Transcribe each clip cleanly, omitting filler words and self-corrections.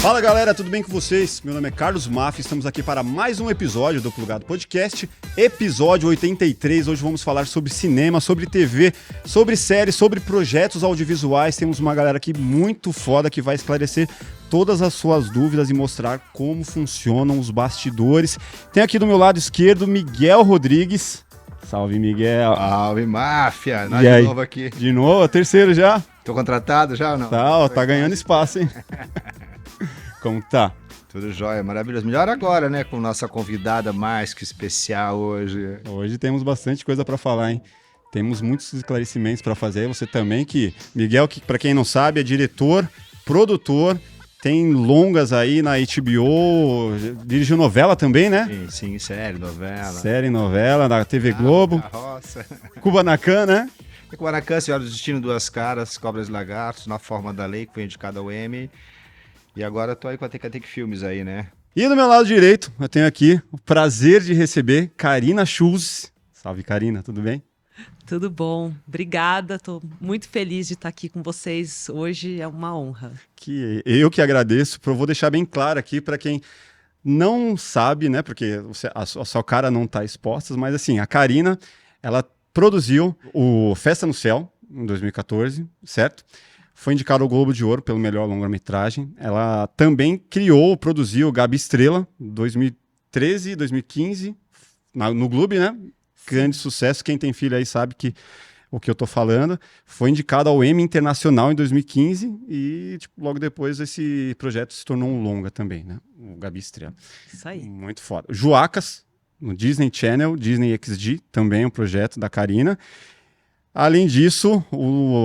Fala galera, tudo bem com vocês? Meu nome é Carlos Maff, estamos aqui para mais um episódio do Plugado Podcast, episódio 83. Hoje vamos falar sobre cinema, sobre TV, sobre séries, sobre projetos audiovisuais. Temos uma galera aqui muito foda que vai esclarecer todas as suas dúvidas e mostrar como funcionam os bastidores. Tem aqui do meu lado esquerdo Miguel Rodrigues. Salve, Miguel. Salve, máfia. Nós de novo aqui. De novo, terceiro já? Tô contratado já ou não? Tá ganhando espaço, hein? Como tá? Tudo jóia, maravilhoso. Melhor agora, né? Com nossa convidada mais que especial hoje. Hoje temos bastante coisa para falar, hein? Temos muitos esclarecimentos para fazer. Você também, Miguel, que para quem não sabe, é diretor, produtor, tem longas aí na HBO, dirigiu novela também, né? Sim, série, novela. Série, novela, da TV Globo. Carroça. Kubanacan, né? Kubanacan, Senhora do Destino, Duas Caras, Cobras e Lagartos, Na Forma da Lei, que foi indicado ao Emmy. E agora tô aí com a Tecatec Filmes aí, né? E do meu lado direito, eu tenho aqui o prazer de receber Karina Schulz. Salve, Karina, tudo bem? Tudo bom, obrigada, tô muito feliz de estar aqui com vocês hoje, é uma honra. Eu que agradeço, vou deixar bem claro aqui para quem não sabe, né, porque a sua cara não está exposta, mas assim, a Karina, ela produziu o Festa no Céu, em 2014, certo? Foi indicada ao Globo de Ouro pelo melhor longa-metragem. Ela também produziu Gabi Estrela, 2013, 2015, no Globo, né? Grande sucesso. Quem tem filho aí sabe o que eu tô falando. Foi indicado ao Emmy Internacional em 2015 e logo depois esse projeto se tornou um longa também, né? O Gabi Estrela. Isso aí. Muito foda. Joacas, no Disney Channel, Disney XD, também um projeto da Karina. Além disso,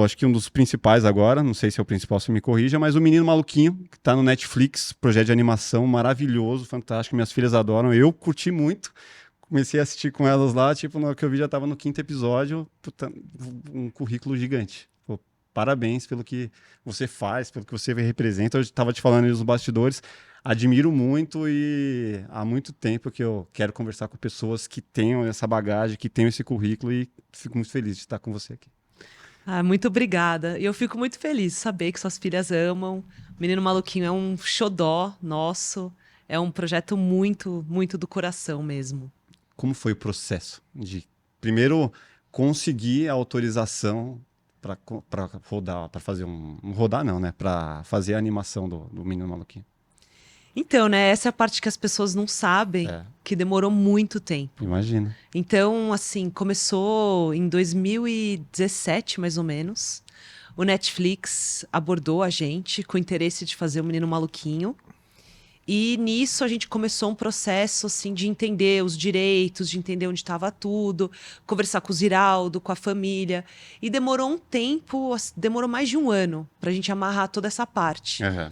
acho que um dos principais agora, não sei se é o principal, se me corrija, mas o Menino Maluquinho, que está no Netflix, projeto de animação maravilhoso, fantástico, minhas filhas adoram, eu curti muito, comecei a assistir com elas lá, no que eu vi já estava no 5º episódio, um currículo gigante. Pô, parabéns pelo que você faz, pelo que você representa, eu estava te falando aí nos bastidores, admiro muito e há muito tempo que eu quero conversar com pessoas que tenham essa bagagem, que tenham esse currículo e fico muito feliz de estar com você aqui. Muito obrigada. E eu fico muito feliz de saber que suas filhas amam. Menino Maluquinho é um xodó nosso, é um projeto muito, muito do coração mesmo. Como foi o processo de, primeiro, conseguir a autorização para rodar, para fazer rodar não, né? Para fazer a animação do Menino Maluquinho? Então, né, essa é a parte que as pessoas não sabem, que demorou muito tempo. Imagina. Então, assim, começou em 2017, mais ou menos. O Netflix abordou a gente com o interesse de fazer o Menino Maluquinho. E nisso a gente começou um processo, assim, de entender os direitos, de entender onde estava tudo, conversar com o Ziraldo, com a família. E demorou um tempo, demorou mais de um ano para a gente amarrar toda essa parte. Uhum.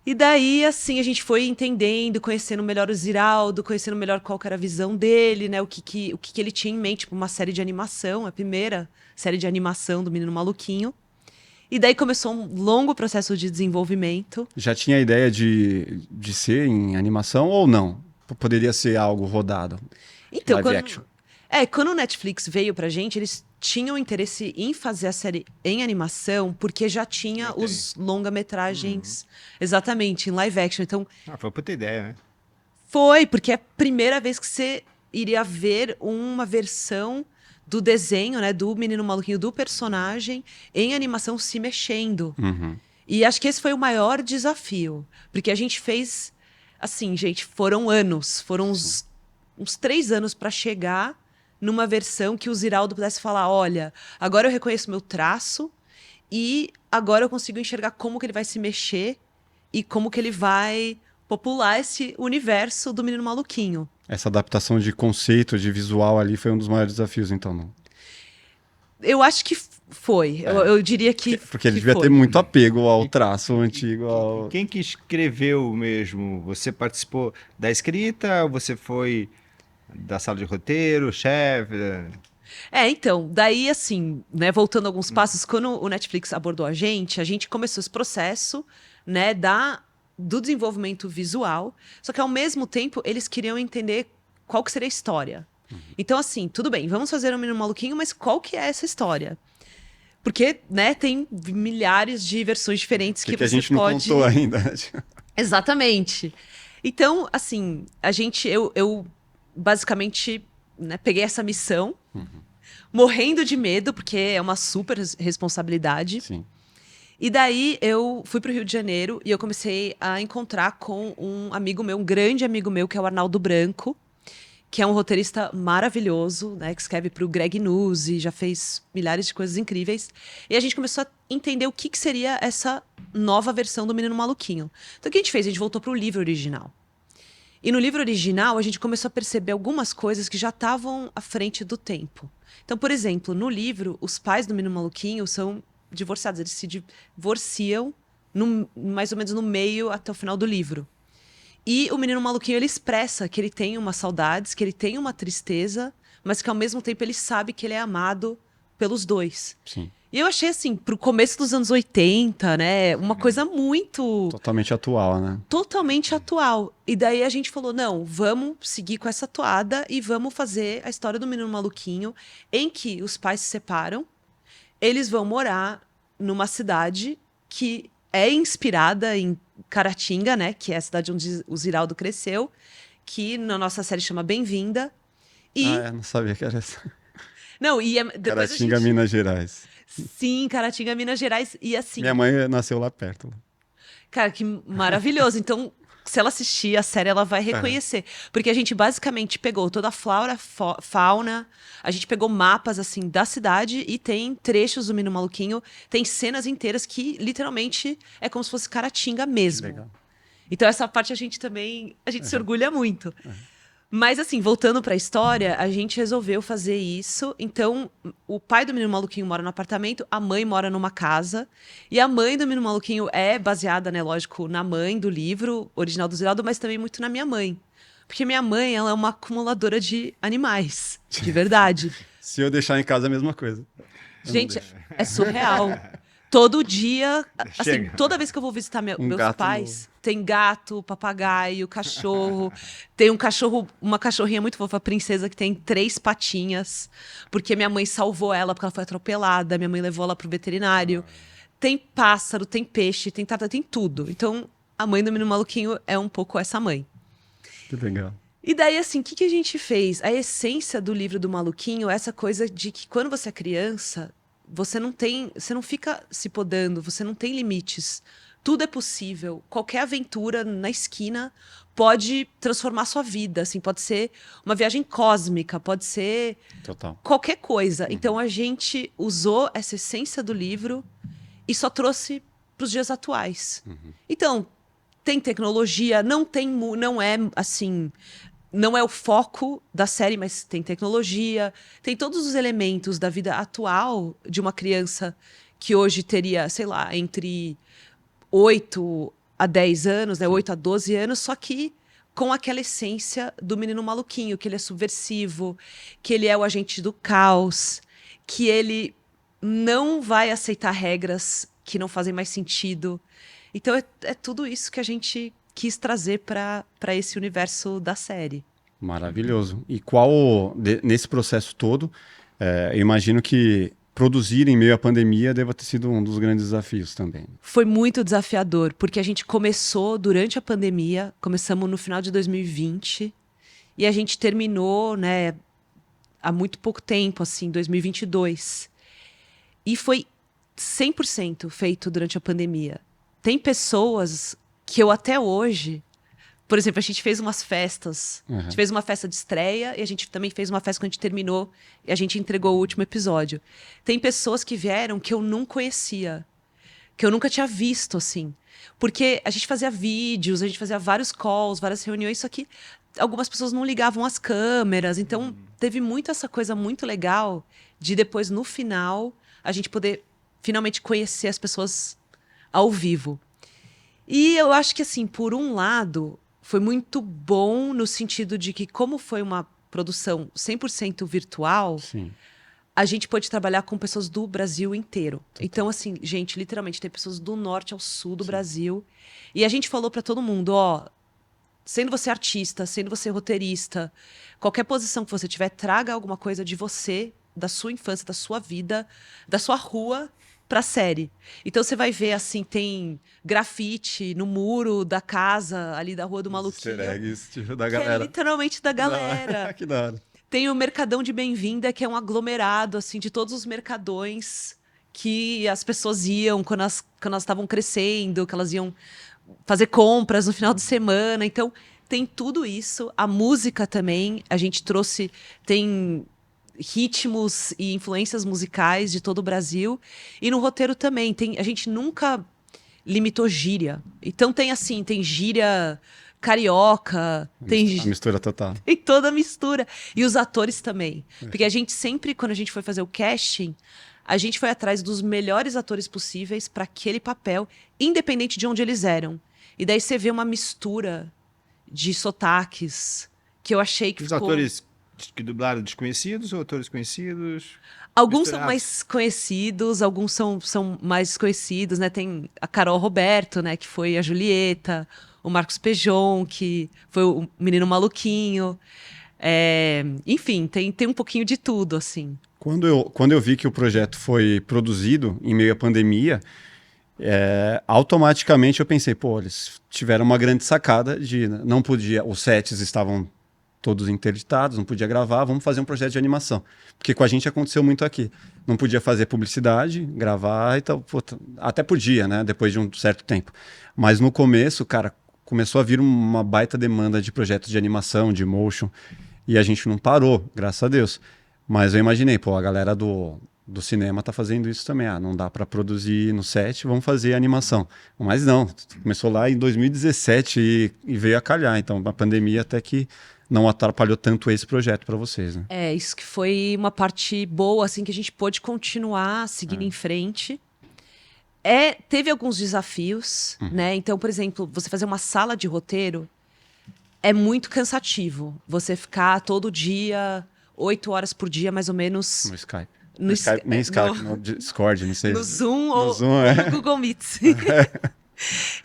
E daí, assim, a gente foi entendendo, conhecendo melhor o Ziraldo, conhecendo melhor qual que era a visão dele, né? O que ele tinha em mente, uma série de animação, a primeira série de animação do Menino Maluquinho. E daí começou um longo processo de desenvolvimento. Já tinha a ideia de ser em animação ou não? Poderia ser algo rodado? Então, live action. Quando o Netflix veio pra gente, eles tinham interesse em fazer a série em animação, porque já tinha os longa-metragens, exatamente, em live action. Então, foi puta ideia, né? Foi, porque é a primeira vez que você iria ver uma versão do desenho, né, do Menino Maluquinho, do personagem, em animação se mexendo. Uhum. E acho que esse foi o maior desafio, porque a gente fez, assim, gente, foram anos, foram uns 3 anos para chegar numa versão que o Ziraldo pudesse falar, olha, agora eu reconheço meu traço e agora eu consigo enxergar como que ele vai se mexer e como que ele vai popular esse universo do Menino Maluquinho. Essa adaptação de conceito, de visual ali foi um dos maiores desafios, então, não? Eu acho que foi. Eu diria que porque ele devia ter muito apego ao traço antigo. Quem que escreveu mesmo? Você participou da escrita? Ou você foi da sala de roteiro, chefe? Então, daí assim, né, voltando alguns passos, quando o Netflix abordou a gente começou esse processo, né, do desenvolvimento visual, só que ao mesmo tempo eles queriam entender qual que seria a história. Então, assim, tudo bem, vamos fazer um Menino Maluquinho, mas qual que é essa história? Porque, né, tem milhares de versões diferentes que a você gente pode... não contou ainda. Exatamente. Então, assim, eu basicamente, né, peguei essa missão, morrendo de medo, porque é uma super responsabilidade. Sim. E daí eu fui pro Rio de Janeiro e eu comecei a encontrar com um amigo meu, um grande amigo meu, que é o Arnaldo Branco, que é um roteirista maravilhoso, né, que escreve pro Greg News e já fez milhares de coisas incríveis. E a gente começou a entender o que seria essa nova versão do Menino Maluquinho. Então o que a gente fez? A gente voltou pro livro original. E no livro original, a gente começou a perceber algumas coisas que já estavam à frente do tempo. Então, por exemplo, no livro, os pais do Menino Maluquinho são divorciados. Eles se divorciam mais ou menos no meio até o final do livro. E o Menino Maluquinho, ele expressa que ele tem umas saudades, que ele tem uma tristeza, mas que ao mesmo tempo ele sabe que ele é amado pelos dois. Sim. E eu achei, assim, pro começo dos anos 80, né, uma coisa muito Totalmente atual, né? totalmente atual. E daí a gente falou, não, vamos seguir com essa toada e vamos fazer a história do Menino Maluquinho, em que os pais se separam, eles vão morar numa cidade que é inspirada em Caratinga, né, que é a cidade onde o Ziraldo cresceu, que na nossa série chama Bem-vinda. E, Não sabia que era essa. não, e depois Caratinga, a gente... Minas Gerais. Sim, Caratinga, Minas Gerais. E assim, Minha mãe nasceu lá perto. cara, que maravilhoso. Então, se ela assistir a série, ela vai reconhecer. Porque a gente basicamente pegou toda a flora, fauna, a gente pegou mapas, assim, da cidade e tem trechos do Menino Maluquinho, tem cenas inteiras que, literalmente, é como se fosse Caratinga mesmo. Legal. Então, essa parte a gente também, a gente se orgulha muito. Mas, assim, voltando pra história, a gente resolveu fazer isso. Então, o pai do Menino Maluquinho mora no apartamento, a mãe mora numa casa. E a mãe do Menino Maluquinho é baseada, né, lógico, na mãe do livro original do Ziraldo, mas também muito na minha mãe. Porque minha mãe, ela é uma acumuladora de animais, de verdade. Se eu deixar em casa, é a mesma coisa. Gente, é surreal. Todo dia, assim, Chega. toda vez que eu vou visitar meus gato pais, tem gato, papagaio, cachorro. Tem um cachorro, uma cachorrinha muito fofa, a princesa, que tem 3 patinhas, porque minha mãe salvou ela porque ela foi atropelada, minha mãe levou ela pro veterinário. Tem pássaro, tem peixe, tem tartaruga, tem tudo. Então, a mãe do Menino Maluquinho é um pouco essa mãe. Que legal. E daí, assim, o que a gente fez? A essência do livro do Maluquinho é essa coisa de que quando você é criança, você não fica se podando, você não tem limites. Tudo é possível. Qualquer aventura na esquina pode transformar sua vida, assim, pode ser uma viagem cósmica, pode ser Total. qualquer coisa. Então a gente usou essa essência do livro e só trouxe para os dias atuais. Então, tem tecnologia, não é assim, não é o foco da série, mas tem tecnologia, tem todos os elementos da vida atual de uma criança que hoje teria, sei lá, entre 8 a 10 anos, né? 8 a 12 anos, só que com aquela essência do Menino Maluquinho, que ele é subversivo, que ele é o agente do caos, que ele não vai aceitar regras que não fazem mais sentido. Então é tudo isso que a gente quis trazer para esse universo da série. Maravilhoso. E nesse processo todo, eu imagino que produzir em meio à pandemia deva ter sido um dos grandes desafios também. Foi muito desafiador, porque a gente começou durante a pandemia, começamos no final de 2020, e a gente terminou, né, há muito pouco tempo, assim, 2022. E foi 100% feito durante a pandemia. Tem pessoas que eu até hoje... Por exemplo, a gente fez umas festas. A gente fez uma festa de estreia e a gente também fez uma festa quando a gente terminou e a gente entregou o último episódio. Tem pessoas que vieram que eu não conhecia, que eu nunca tinha visto, assim. Porque a gente fazia vídeos, a gente fazia vários calls, várias reuniões, só que algumas pessoas não ligavam as câmeras. Então, teve muito essa coisa muito legal de depois, no final, a gente poder finalmente conhecer as pessoas ao vivo. E eu acho que, assim, por um lado... Foi muito bom no sentido de que, como foi uma produção 100% virtual, Sim. a gente pôde trabalhar com pessoas do Brasil inteiro. Então, assim, gente, literalmente, tem pessoas do norte ao sul do Brasil. E a gente falou para todo mundo, ó, sendo você artista, sendo você roteirista, qualquer posição que você tiver, traga alguma coisa de você, da sua infância, da sua vida, da sua rua, pra série. Então você vai ver, assim, tem grafite no muro da casa ali da Rua do Maluquinho. Easter eggs, tipo, da Que é galera. literalmente da galera. Que da hora. Tem o Mercadão de Bem-vinda, que é um aglomerado, assim, de todos os mercadões que as pessoas iam quando elas estavam crescendo, que elas iam fazer compras no final de semana. Então, tem tudo isso. A música também, a gente trouxe... Tem ritmos e influências musicais de todo o Brasil. E no roteiro também. A gente nunca limitou gíria. Então, tem assim, tem gíria... carioca, A mistura total. tem toda a mistura. E os atores também. Porque a gente sempre, quando a gente foi fazer o casting, a gente foi atrás dos melhores atores possíveis para aquele papel, independente de onde eles eram. E daí você vê uma mistura de sotaques que eu achei que Os ficou... atores que dublaram desconhecidos ou atores conhecidos? Alguns são misturados. mais conhecidos, alguns são mais desconhecidos, né? Tem a Carol Roberto, né? Que foi a Julieta, o Marcos Pejon, que foi o menino maluquinho. Enfim, tem um pouquinho de tudo, assim. Quando eu vi que o projeto foi produzido em meio à pandemia, automaticamente eu pensei, pô, eles tiveram uma grande sacada de não podia, os sets estavam todos interditados, não podia gravar, vamos fazer um projeto de animação. Porque com a gente aconteceu muito aqui. Não podia fazer publicidade, gravar e tal. Até podia, né? Depois de um certo tempo. Mas no começo, cara, começou a vir uma baita demanda de projetos de animação, de motion. E a gente não parou, graças a Deus. Mas eu imaginei, pô, a galera do cinema tá fazendo isso também. Não dá para produzir no set, vamos fazer animação. Mas não, começou lá em 2017 e veio a calhar. Então, a pandemia até que não atrapalhou tanto esse projeto para vocês, né? Isso que foi uma parte boa, assim, que a gente pôde continuar seguindo em frente. Teve alguns desafios, né? Então, por exemplo, você fazer uma sala de roteiro é muito cansativo. Você ficar todo dia, 8 horas por dia, mais ou menos... No Skype. No Skype, nem Skype, no Discord, não sei. No Zoom No ou Zoom, no Google Meet.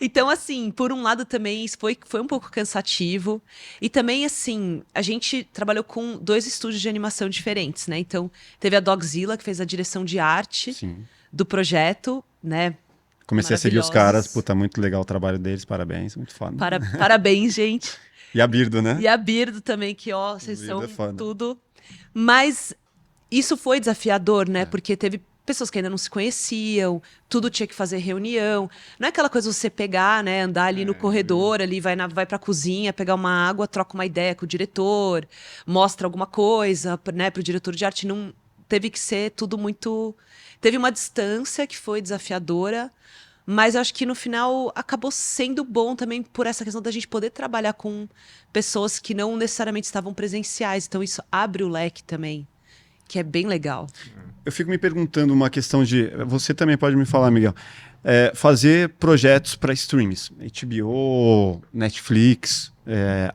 Então, assim, por um lado também isso foi um pouco cansativo. E também, assim, a gente trabalhou com 2 estúdios de animação diferentes, né? Então, teve a Dogzilla, que fez a direção de arte Sim. do projeto, né? Comecei a seguir os caras, Maravilhosos. puta, muito legal o trabalho deles, parabéns, muito foda. Parabéns, gente. E a Birdo, né? E a Birdo também, que, ó, vocês Birdo são é foda. tudo. Mas isso foi desafiador, né? Porque teve pessoas que ainda não se conheciam, tudo tinha que fazer reunião. Não é aquela coisa você pegar, né, andar ali no corredor, ali vai pra cozinha, pegar uma água, troca uma ideia com o diretor, mostra alguma coisa, né, pro diretor de arte. Não teve que ser tudo muito... Teve uma distância que foi desafiadora, mas eu acho que no final acabou sendo bom também por essa questão da gente poder trabalhar com pessoas que não necessariamente estavam presenciais. Então isso abre o leque também, que é bem legal. Eu fico me perguntando uma questão de... Você também pode me falar, Miguel. Fazer projetos para streams. HBO, Netflix,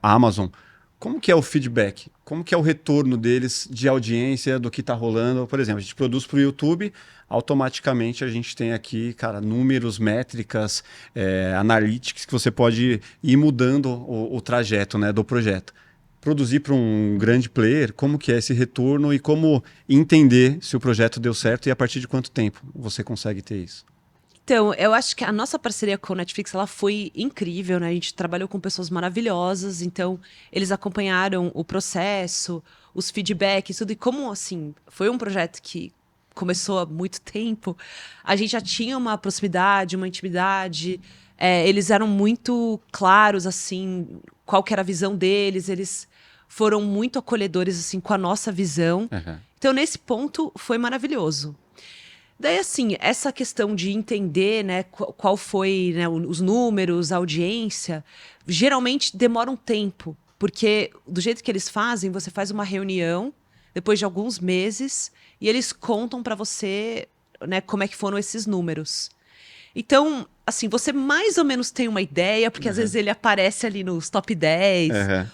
Amazon. Como que é o feedback? Como que é o retorno deles de audiência, do que está rolando? Por exemplo, a gente produz para o YouTube, automaticamente a gente tem aqui, cara, números, métricas, analytics, que você pode ir mudando o trajeto, né, do projeto. Produzir para um grande player, como que é esse retorno e como entender se o projeto deu certo e a partir de quanto tempo você consegue ter isso? Então, eu acho que a nossa parceria com o Netflix, ela foi incrível, né? A gente trabalhou com pessoas maravilhosas, então eles acompanharam o processo, os feedbacks, tudo. E como, assim, foi um projeto que começou há muito tempo, a gente já tinha uma proximidade, uma intimidade. Eles eram muito claros, assim, qual que era a visão deles, eles foram muito acolhedores, assim, com a nossa visão. Uhum. Então, nesse ponto, foi maravilhoso. Daí, assim, essa questão de entender, né, qual foi, né, os números, a audiência, geralmente demora um tempo, porque do jeito que eles fazem, você faz uma reunião, depois de alguns meses, e eles contam para você, né, como é que foram esses números. Então, assim, você mais ou menos tem uma ideia, porque às vezes ele aparece ali nos top 10,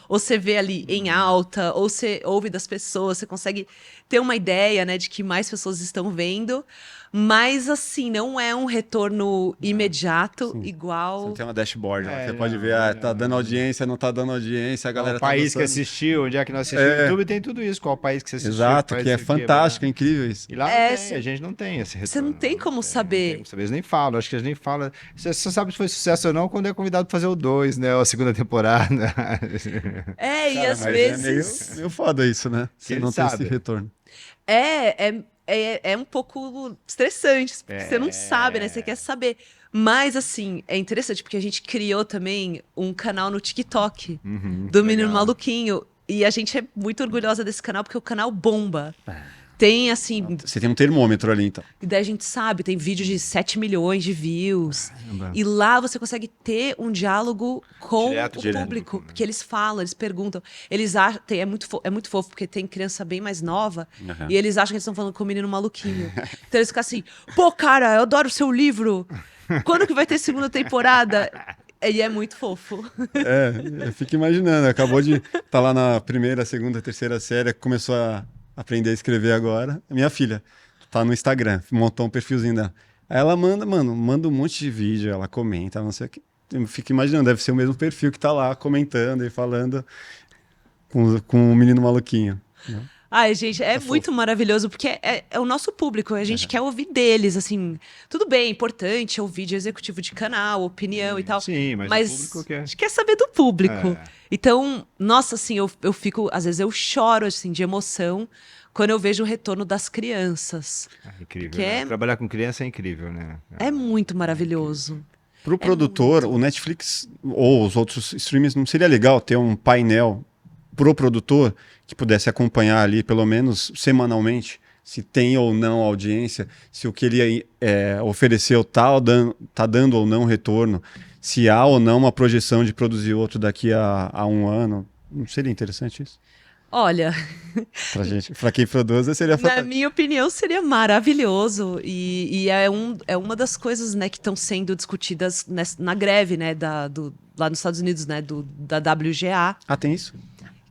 ou você vê ali em alta, ou você ouve das pessoas, você consegue ter uma ideia, né, de que mais pessoas estão vendo, mas assim, não é um retorno imediato, Sim. Você igual... não tem uma dashboard lá. Você não, pode ver, tá dando audiência, não tá dando audiência, a galera Qual país tá que gostando. assistiu, onde é que não assistiu. O YouTube tem tudo isso, qual país que você assistiu. Exato, país que é você fantástico, é blá. incrível isso. E lá É, não tem, a gente não tem esse retorno. Você não tem como Não saber. tem como saber. Eles nem falam, acho que eles nem falam. Você só sabe se foi sucesso ou não quando é convidado pra fazer o 2, né? Ou a segunda temporada. E Cara, às mas vezes... é meio foda isso, né? Você Ele não tem esse sabe. retorno. É um pouco estressante, porque você não sabe, né? Você quer saber. Mas, assim, é interessante, porque a gente criou também um canal no TikTok do Menino legal. Maluquinho. E a gente é muito orgulhosa desse canal, porque o canal bomba. Tem, assim, Você tem um termômetro ali, então. e daí a gente sabe, tem vídeo de 7 milhões de views. Caramba. E lá você consegue ter um diálogo com Direto, o direto. público. Porque eles falam, eles perguntam. Eles acham. É muito fofo, porque tem criança bem mais nova. Uhum. E eles acham que eles estão falando com o menino maluquinho. Então eles ficam assim: pô, cara, eu adoro o seu livro. Quando que vai ter segunda temporada? E é muito fofo. Eu fico imaginando. Acabou de estar lá na primeira, segunda, terceira série, começou a aprender a escrever agora. Minha filha tá no Instagram, montou um perfilzinho dela. Aí ela manda um monte de vídeo, ela comenta, não sei o que. Eu fico imaginando, deve ser o mesmo perfil que tá lá comentando e falando com o menino maluquinho. Ai, gente, é fofo. muito maravilhoso, porque é o nosso público, a gente quer ouvir deles, assim. Tudo bem, é importante ouvir de executivo de canal, opinião e tal. Sim, mas o público quer. A gente quer saber do público. É. Então, nossa, assim, eu fico, às vezes eu choro, assim, de emoção quando eu vejo o retorno das crianças. Incrível. Porque Né? é- Trabalhar com criança é incrível, né? É muito maravilhoso. Pro produtor, o Netflix ou os outros streamers, não seria legal ter um painel pro produtor que pudesse acompanhar ali, pelo menos semanalmente, se tem ou não audiência, se o que ele ofereceu tá dando ou não retorno, se há ou não uma projeção de produzir outro daqui a um ano. Não seria interessante isso? Olha, Pra gente, pra quem produz, seria na fantástico. minha opinião, seria maravilhoso. E é uma das coisas, né, que estão sendo discutidas na greve, né, lá nos Estados Unidos, né, da WGA. Ah, tem isso?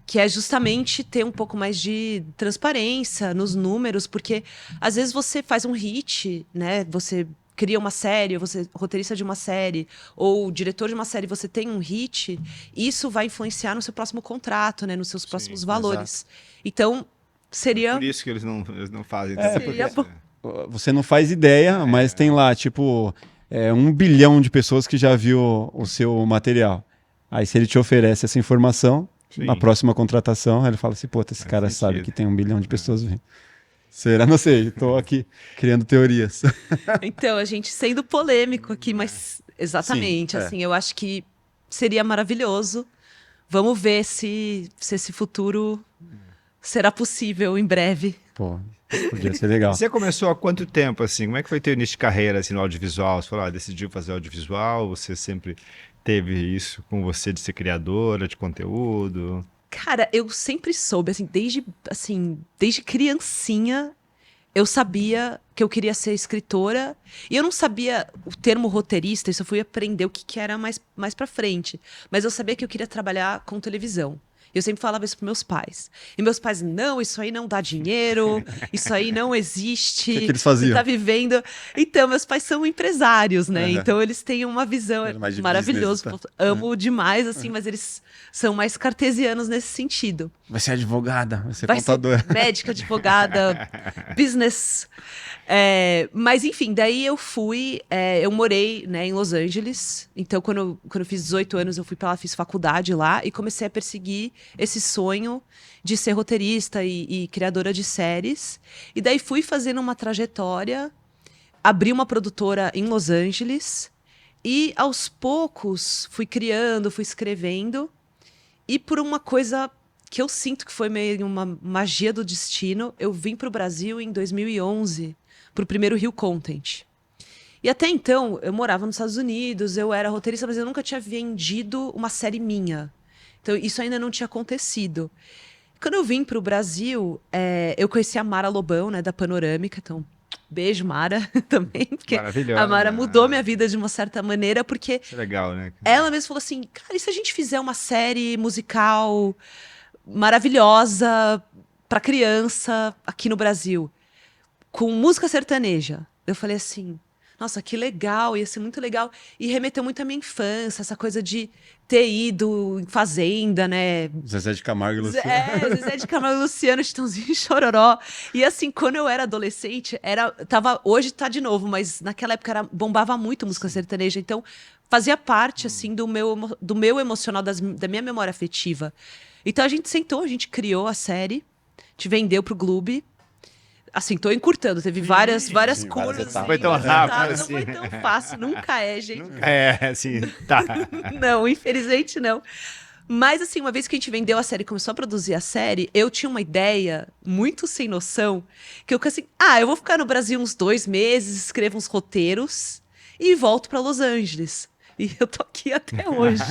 Que é justamente ter um pouco mais de transparência nos números, porque às vezes você faz um hit, né? Você cria uma série, você é roteirista de uma série, ou diretor de uma série, você tem um hit, isso vai influenciar no seu próximo contrato, né? Nos seus próximos valores. Então, seria... Por isso que eles não fazem. Seria bom. Você não faz ideia, mas tem lá, tipo, 1 bilhão de pessoas que já viu o seu material. Aí, se ele te oferece essa informação, Sim. na próxima contratação, ele fala assim, pô, esse cara sabe sentido. que tem 1 bilhão de pessoas vendo. Será? Não sei, tô aqui criando teorias. Então, a gente sendo polêmico aqui, mas exatamente, Sim, assim, eu acho que seria maravilhoso. Vamos ver se esse futuro será possível em breve. Pô, podia ser legal. Você começou há quanto tempo, assim? Como é que foi teu início de carreira, assim, no audiovisual? Você falou, decidiu fazer audiovisual? Você sempre teve isso com você de ser criadora de conteúdo? Cara, eu sempre soube, desde criancinha, eu sabia que eu queria ser escritora. E eu não sabia o termo roteirista, isso eu fui aprender o que era mais pra frente. Mas eu sabia que eu queria trabalhar com televisão. Eu sempre falava isso para meus pais. E meus pais, não, isso aí não dá dinheiro, isso aí não existe. O que eles faziam? Você tá vivendo. Então, meus pais são empresários, né? Uhum. Então, eles têm uma visão Era mais de maravilhosa. business, tá? Amo demais, assim, mas eles são mais cartesianos nesse sentido. Vai ser advogada, vai ser Vai contadora. ser médica, advogada, business. Mas enfim, daí eu morei, né, em Los Angeles. Então, quando eu fiz 18 anos, eu fui pra lá, fiz faculdade lá e comecei a perseguir esse sonho de ser roteirista e criadora de séries. E daí fui fazendo uma trajetória, abri uma produtora em Los Angeles e aos poucos fui criando, fui escrevendo. E por uma coisa que eu sinto que foi meio uma magia do destino, eu vim para o Brasil em 2011, para o primeiro Rio Content. E até então, eu morava nos Estados Unidos, eu era roteirista, mas eu nunca tinha vendido uma série minha. Então, isso ainda não tinha acontecido. Quando eu vim para o Brasil, eu conheci a Mara Lobão, né, da Panorâmica. Então, Beijo, Mara, também, porque Maravilhosa. a Mara mudou minha vida de uma certa maneira, porque Isso é legal, né? ela mesma falou assim, cara, e se a gente fizer uma série musical maravilhosa pra criança aqui no Brasil, com música sertaneja? Eu falei assim, nossa, que legal, ia ser muito legal. E remeteu muito à minha infância, essa coisa de ter ido em fazenda, né? Zezé de Camargo e Luciano. Zezé de Camargo e Luciano, Chitãozinho e Chororó. E assim, quando eu era adolescente, hoje tá de novo, mas naquela época bombava muito música sertaneja, então fazia parte, assim, do meu emocional, da minha memória afetiva. Então a gente sentou, a gente criou a série, te vendeu pro Gloob. Assim, tô encurtando, teve várias sim, curvas. várias etapas. Não foi tão várias rápido etapas, assim. Não foi tão fácil, nunca é, gente. É, assim, tá. Não, infelizmente não. Mas, assim, uma vez que a gente vendeu a série e começou a produzir a série, eu tinha uma ideia muito sem noção, que eu fiquei assim, eu vou ficar no Brasil uns 2 meses, escrevo uns roteiros e volto pra Los Angeles. E eu tô aqui até hoje.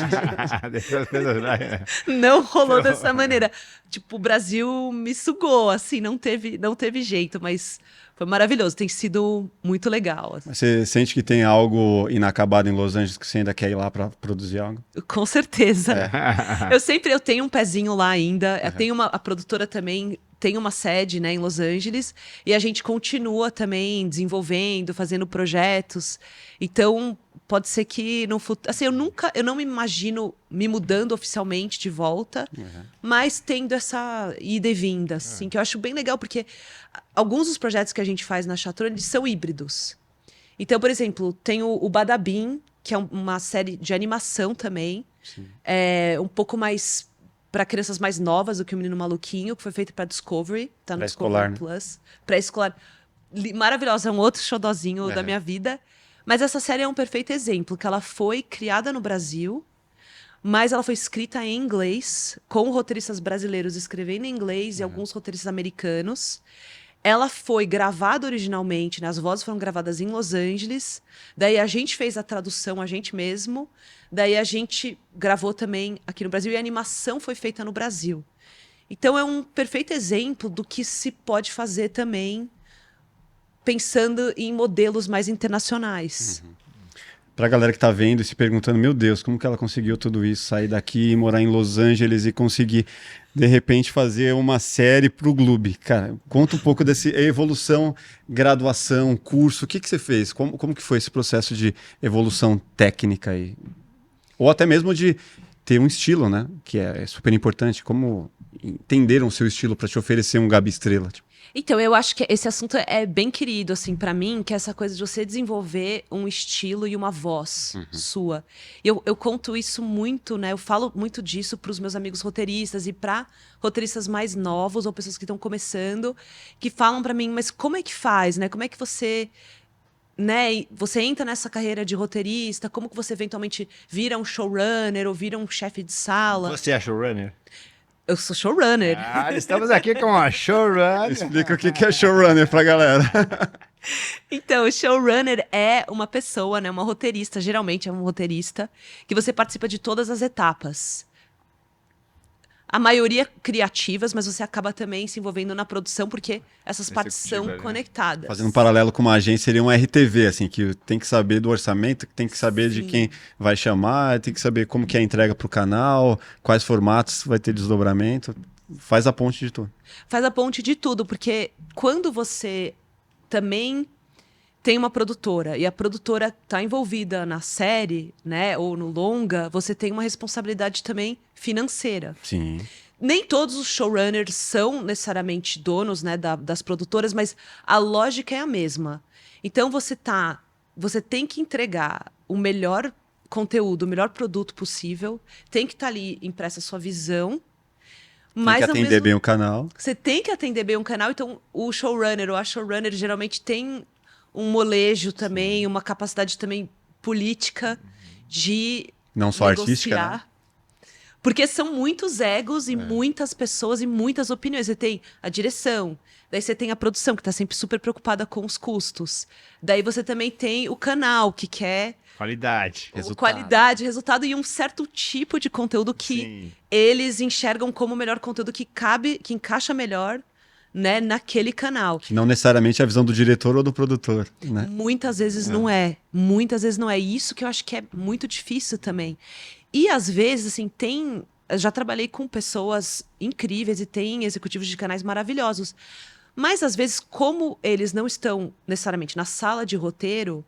Deixa as coisas lá. Não rolou dessa maneira. Tipo, o Brasil me sugou, assim, não teve jeito, mas foi maravilhoso, tem sido muito legal. Assim. Mas você sente que tem algo inacabado em Los Angeles que você ainda quer ir lá para produzir algo? Com certeza. Eu tenho um pezinho lá ainda. A produtora também tem uma sede, né, em Los Angeles, e a gente continua também desenvolvendo, fazendo projetos. Então, pode ser que no futuro, assim, eu não me imagino me mudando oficialmente de volta, mas tendo essa ida e vinda, assim, que eu acho bem legal, porque alguns dos projetos que a gente faz na Chatrone, eles são híbridos. Então, por exemplo, tem o Badabim, que é uma série de animação também, um pouco mais para crianças mais novas do que o Menino Maluquinho, que foi feito para Discovery, tá no Pré-escolar, Discovery Plus. Pré-escolar. Maravilhosa, é um outro xodozinho da minha vida. Mas essa série é um perfeito exemplo, que ela foi criada no Brasil, mas ela foi escrita em inglês, com roteiristas brasileiros escrevendo em inglês e alguns roteiristas americanos. Ela foi gravada originalmente, né? As vozes foram gravadas em Los Angeles. Daí a gente fez a tradução, a gente mesmo. Daí a gente gravou também aqui no Brasil e a animação foi feita no Brasil. Então é um perfeito exemplo do que se pode fazer também pensando em modelos mais internacionais. Pra galera que tá vendo e se perguntando, meu Deus, como que ela conseguiu tudo isso? Sair daqui e morar em Los Angeles e conseguir, de repente, fazer uma série pro Gloob. Cara, conta um pouco dessa evolução, graduação, curso. O que você fez? Como que foi esse processo de evolução técnica aí? Ou até mesmo de ter um estilo, né? Que é super importante. Como entenderam o seu estilo para te oferecer um Gabi Estrela? Tipo. Então, eu acho que esse assunto é bem querido, assim, para mim, que é essa coisa de você desenvolver um estilo e uma voz sua. Eu conto isso muito, né? Eu falo muito disso para os meus amigos roteiristas e para roteiristas mais novos ou pessoas que estão começando, que falam para mim, mas como é que faz, né? Como é que você, né? Você entra nessa carreira de roteirista, como que você eventualmente vira um showrunner ou vira um chefe de sala? Você é showrunner? Eu sou showrunner. Estamos aqui com a showrunner. Explica o que é showrunner pra galera. Então, o showrunner é uma pessoa, né, uma roteirista, geralmente é um roteirista, que você participa de todas as etapas. A maioria criativas, mas você acaba também se envolvendo na produção, porque essas partes são né? conectadas. Fazendo um paralelo com uma agência, seria um RTV, assim, que tem que saber do orçamento, tem que saber de Sim. quem vai chamar, tem que saber como que é a entrega pro canal, quais formatos vai ter desdobramento. Faz a ponte de tudo. Faz a ponte de tudo, porque quando você também tem uma produtora e a produtora está envolvida na série, né, ou no longa, você tem uma responsabilidade também financeira. Sim. Nem todos os showrunners são necessariamente donos, né, das produtoras, mas a lógica é a mesma. Então você tem que entregar o melhor conteúdo, o melhor produto possível, tem que estar ali impressa a sua visão. Mas Tem que atender bem o canal. Você tem que atender bem um canal, então o showrunner ou a showrunner geralmente tem um molejo também, uma capacidade também política de Não só negociar. artística, né? Porque são muitos egos e muitas pessoas e muitas opiniões. Você tem a direção, daí você tem a produção, que está sempre super preocupada com os custos. Daí você também tem o canal, que quer Qualidade. Resultado. qualidade, resultado e um certo tipo de conteúdo que Sim. eles enxergam como o melhor conteúdo que cabe, que encaixa melhor né, naquele canal. Que não necessariamente é a visão do diretor ou do produtor, né? Muitas vezes não é. Muitas vezes não é. E isso que eu acho que é muito difícil também. E às vezes, assim, eu já trabalhei com pessoas incríveis e tem executivos de canais maravilhosos. Mas às vezes, como eles não estão necessariamente na sala de roteiro,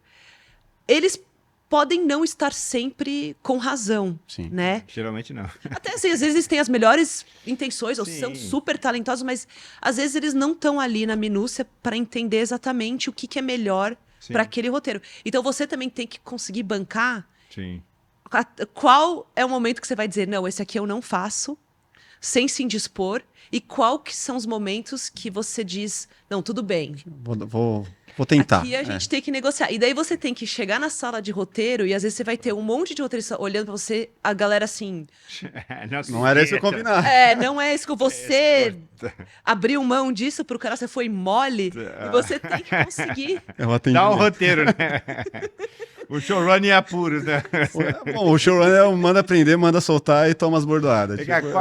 eles podem não estar sempre com razão, Sim. né? Geralmente não. Até assim, às vezes eles têm as melhores intenções, ou Sim. são super talentosos, mas às vezes eles não estão ali na minúcia para entender exatamente o que é melhor Sim. para aquele roteiro. Então você também tem que conseguir bancar Sim. qual é o momento que você vai dizer, não, esse aqui eu não faço, sem se indispor, e qual que são os momentos que você diz, não, tudo bem, Vou tentar. aqui a gente tem que negociar. E daí você tem que chegar na sala de roteiro e às vezes você vai ter um monte de roteirista olhando pra você, a galera assim, Não era isso que eu combinar. não é isso que você abriu mão disso pro cara, você foi mole, e você tem que conseguir. Eu atendi. Dá um roteiro, né? O showrunner é apuros, né? Bom, o showrunner manda prender, manda soltar e toma as bordoadas. Tipo,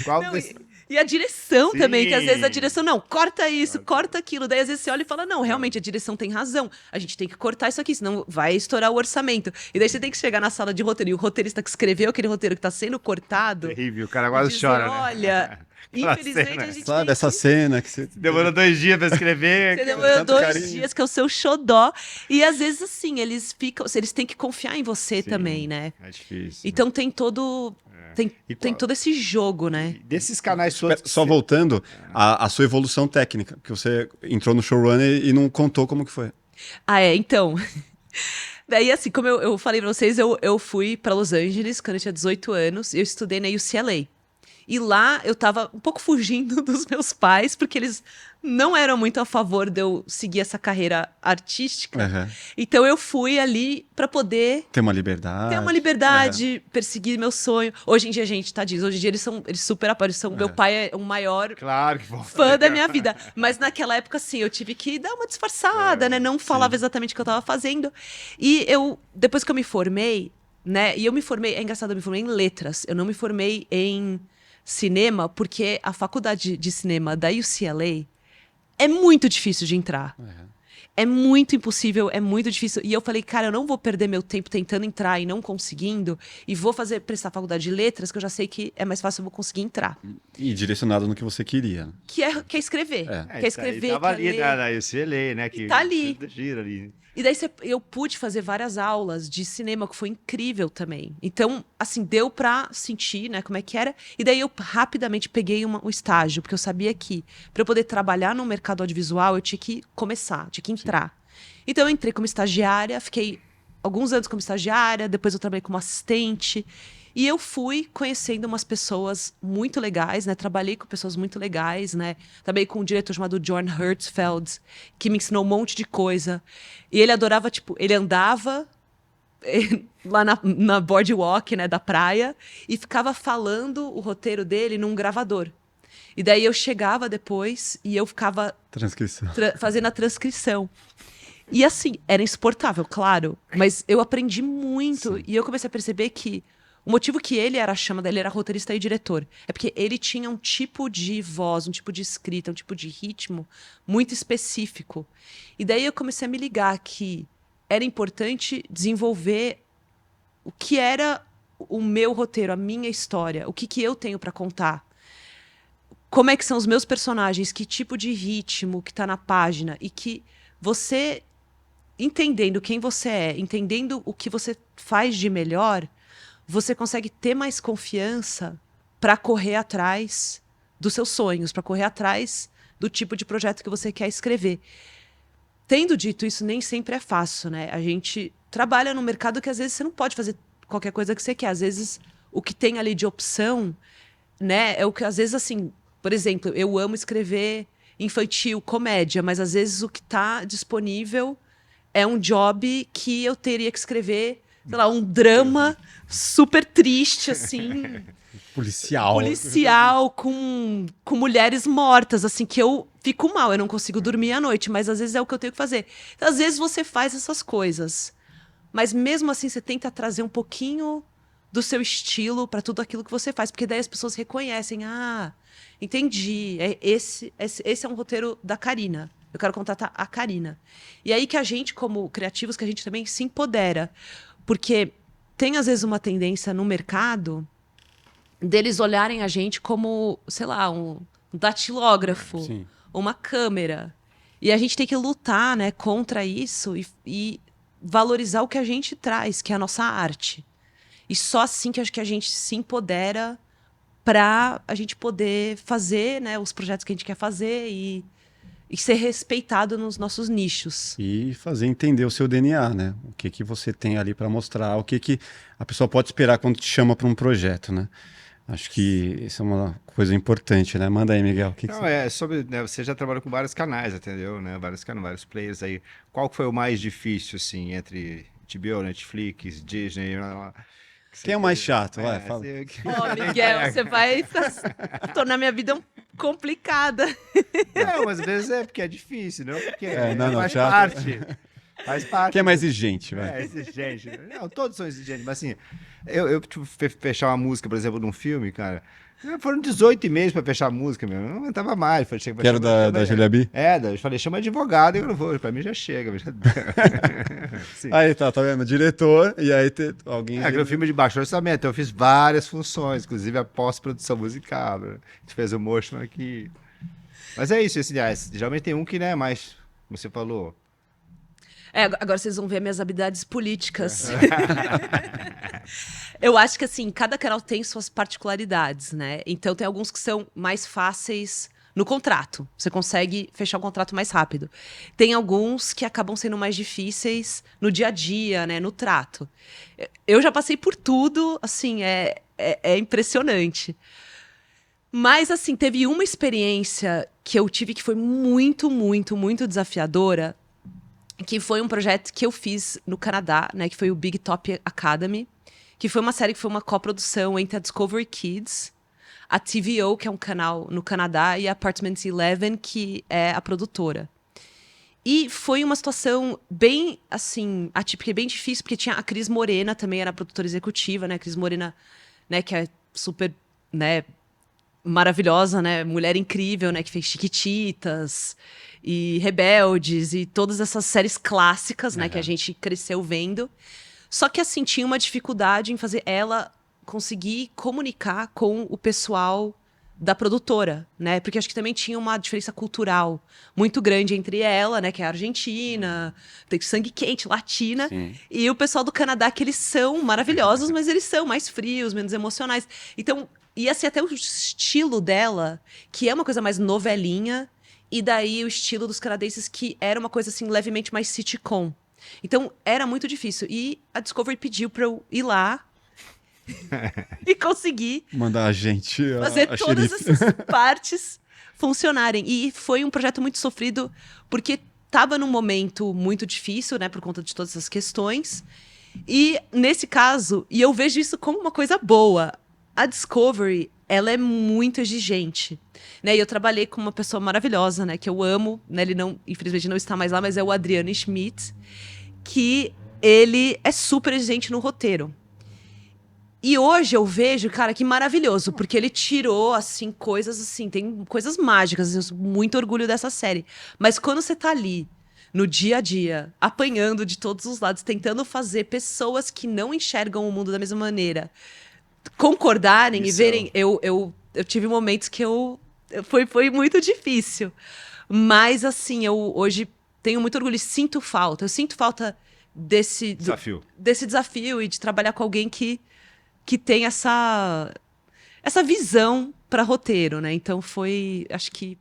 Qual Não, desse- e a direção Sim. também, que às vezes a direção, não, corta isso, corta aquilo. Daí às vezes você olha e fala, não, realmente a direção tem razão. A gente tem que cortar isso aqui, senão vai estourar o orçamento. E daí você tem que chegar na sala de roteiro e o roteirista que escreveu aquele roteiro que tá sendo cortado. Terrível, o cara quase dizer, chora, né? olha, Aquela infelizmente cena. a gente sabe, tem essa cena que você... Demorou 2 dias pra escrever. Você demorou tanto 2 carinho. dias, que é o seu xodó. E às vezes, assim, eles têm que confiar em você Sim, também, né? É difícil. Então tem todo. E Tem qual- todo esse jogo, né? Desses canais todos. Só voltando, a sua evolução técnica, que você entrou no showrunner e não contou como que foi. Ah, então. Daí, assim, como eu falei pra vocês, eu fui pra Los Angeles quando eu tinha 18 anos. Eu estudei na UCLA. E lá eu tava um pouco fugindo dos meus pais, porque eles não eram muito a favor de eu seguir essa carreira artística. Uhum. Então eu fui ali pra poder Ter uma liberdade. ter uma liberdade, perseguir meu sonho. Hoje em dia, gente, tadinhos, hoje em dia eles super apoiam. Meu pai é o maior Claro que vão. fã da minha vida. Mas naquela época, assim, eu tive que dar uma disfarçada, né? Não falava exatamente o que eu tava fazendo. E depois que eu me formei, né? E eu me formei, é engraçado, eu me formei em letras. Eu não me formei em cinema, porque a faculdade de cinema da UCLA é muito difícil de entrar. É muito impossível, é muito difícil. E eu falei, cara, eu não vou perder meu tempo tentando entrar e não conseguindo, e vou prestar faculdade de letras, que eu já sei que é mais fácil eu vou conseguir entrar. E direcionado no que você queria. Que é escrever. Quer escrever, Tava quer ali ler. na UCLA, né? Que tá ali. Gira ali. E daí eu pude fazer várias aulas de cinema, que foi incrível também. Então, assim, deu pra sentir, né, como é que era. E daí eu rapidamente peguei um estágio, porque eu sabia que pra eu poder trabalhar no mercado audiovisual, eu tinha que começar, tinha que entrar. Então eu entrei como estagiária, fiquei alguns anos como estagiária, depois eu trabalhei como assistente. E eu fui conhecendo umas pessoas muito legais, né? Trabalhei com pessoas muito legais, né? Trabalhei com um diretor chamado John Hertzfeld, que me ensinou um monte de coisa. E ele adorava, tipo, ele andava lá na boardwalk, né, da praia, e ficava falando o roteiro dele num gravador. E daí eu chegava depois e eu ficava Transcrição. fazendo a transcrição. E assim, era insuportável, claro, mas eu aprendi muito. E eu comecei a perceber que o motivo que ele era a chama dele era roteirista e diretor. É porque ele tinha um tipo de voz, um tipo de escrita, um tipo de ritmo muito específico. E daí eu comecei a me ligar que era importante desenvolver o que era o meu roteiro, a minha história, o que eu tenho para contar. Como é que são os meus personagens, que tipo de ritmo que tá na página, e que você, entendendo quem você é, entendendo o que você faz de melhor, você consegue ter mais confiança para correr atrás dos seus sonhos, para correr atrás do tipo de projeto que você quer escrever. Tendo dito isso, nem sempre é fácil, né? A gente trabalha num mercado que às vezes você não pode fazer qualquer coisa que você quer. Às vezes o que tem ali de opção, né, é o que às vezes assim, por exemplo, eu amo escrever infantil, comédia, mas às vezes o que está disponível é um job que eu teria que escrever, sei lá, um drama super triste, assim, policial com mulheres mortas, assim, que eu fico mal, eu não consigo dormir à noite, mas às vezes é o que eu tenho que fazer. Então, às vezes você faz essas coisas, mas mesmo assim você tenta trazer um pouquinho do seu estilo para tudo aquilo que você faz, porque daí as pessoas reconhecem, entendi, esse é um roteiro da Carina. Eu quero contratar a Carina. E aí que a gente, como criativos, que a gente também se empodera. Porque tem, às vezes, uma tendência no mercado deles olharem a gente como, sei lá, um datilógrafo, Sim. uma câmera. E a gente tem que lutar, né, contra isso e valorizar o que a gente traz, que é a nossa arte. E só assim que acho que a gente se empodera para a gente poder fazer, né, os projetos que a gente quer fazer e ser respeitado nos nossos nichos. E fazer entender o seu DNA, né? O que que você tem ali para mostrar, o que que a pessoa pode esperar quando te chama para um projeto, né? Acho que isso é uma coisa importante, né? Manda aí, Miguel. O que que Não, você... é sobre, né, você já trabalhou com vários canais, entendeu? Né? Vários canais, vários players aí. Qual que foi o mais difícil, assim, entre HBO, Netflix, Disney? Quem é o mais chato? Vai, É, fala. Ó, Miguel, você vai tornar minha vida complicada. Não, mas às vezes é porque é difícil, não? Porque não, faz chato. parte. Faz parte. Quem é mais exigente, vai? É, exigente. Não, todos são exigentes, mas assim, eu tipo, fechar uma música, por exemplo, num filme, cara, foram 18 e-mails pra fechar a música, meu. Eu não aguentava mais. Falei, chega, Quero da Julia B? eu falei, chama advogado e eu não vou. Pra mim já chega. Já... Sim. Aí tá vendo? Diretor, e aí alguém... É, aquele filme de baixo orçamento, eu fiz várias funções, inclusive a pós-produção musical. Né? A gente fez o motion aqui. Mas é isso, assim, geralmente tem um que, né, mais, como você falou. Agora vocês vão ver minhas habilidades políticas. Eu acho que, assim, cada canal tem suas particularidades, né? Então, tem alguns que são mais fáceis no contrato. Você consegue fechar o contrato mais rápido. Tem alguns que acabam sendo mais difíceis no dia a dia, né? No trato. Eu já passei por tudo, assim, é impressionante. Mas, assim, teve uma experiência que eu tive que foi muito, muito, muito desafiadora, que foi um projeto que eu fiz no Canadá, né? Que foi o Big Top Academy, que foi uma série que foi uma coprodução entre a Discovery Kids, a TVO, que é um canal no Canadá, e a Apartment 11, que é a produtora. E foi uma situação bem, assim, atípica e bem difícil, porque tinha a Cris Morena, também era a produtora executiva, né? A Cris Morena, né, que é super, né, maravilhosa, né? Mulher incrível, né? Que fez Chiquititas e Rebeldes e todas essas séries clássicas, né? Que a gente cresceu vendo. Só que, assim, tinha uma dificuldade em fazer ela conseguir comunicar com o pessoal da produtora, né? Porque acho que também tinha uma diferença cultural muito grande entre ela, né? Que é argentina, tem sangue quente, latina, Sim. e o pessoal do Canadá, que eles são maravilhosos, mas eles são mais frios, menos emocionais. Então, ia ser até o estilo dela, que é uma coisa mais novelinha, e daí o estilo dos canadenses, que era uma coisa, assim, levemente mais sitcom. Então, era muito difícil. E a Discovery pediu pra eu ir lá e conseguir Mandar a gente, fazer a todas xerife. essas partes funcionarem. E foi um projeto muito sofrido, porque estava num momento muito difícil, né, por conta de todas essas questões. E, nesse caso, e eu vejo isso como uma coisa boa, a Discovery, ela é muito exigente, né? E eu trabalhei com uma pessoa maravilhosa, né, que eu amo, né? Ele não, infelizmente não está mais lá, mas é o Adriano Schmidt, que ele é super exigente no roteiro. E hoje eu vejo, cara, que maravilhoso, porque ele tirou, assim, coisas assim, tem coisas mágicas, eu tenho muito orgulho dessa série. Mas quando você tá ali, no dia a dia, apanhando de todos os lados, tentando fazer pessoas que não enxergam o mundo da mesma maneira concordarem e verem, eu tive momentos que foi muito difícil. Mas, assim, eu hoje tenho muito orgulho e sinto falta. Eu sinto falta desse desafio e de trabalhar com alguém que tem essa visão para roteiro, né? Então foi, acho que,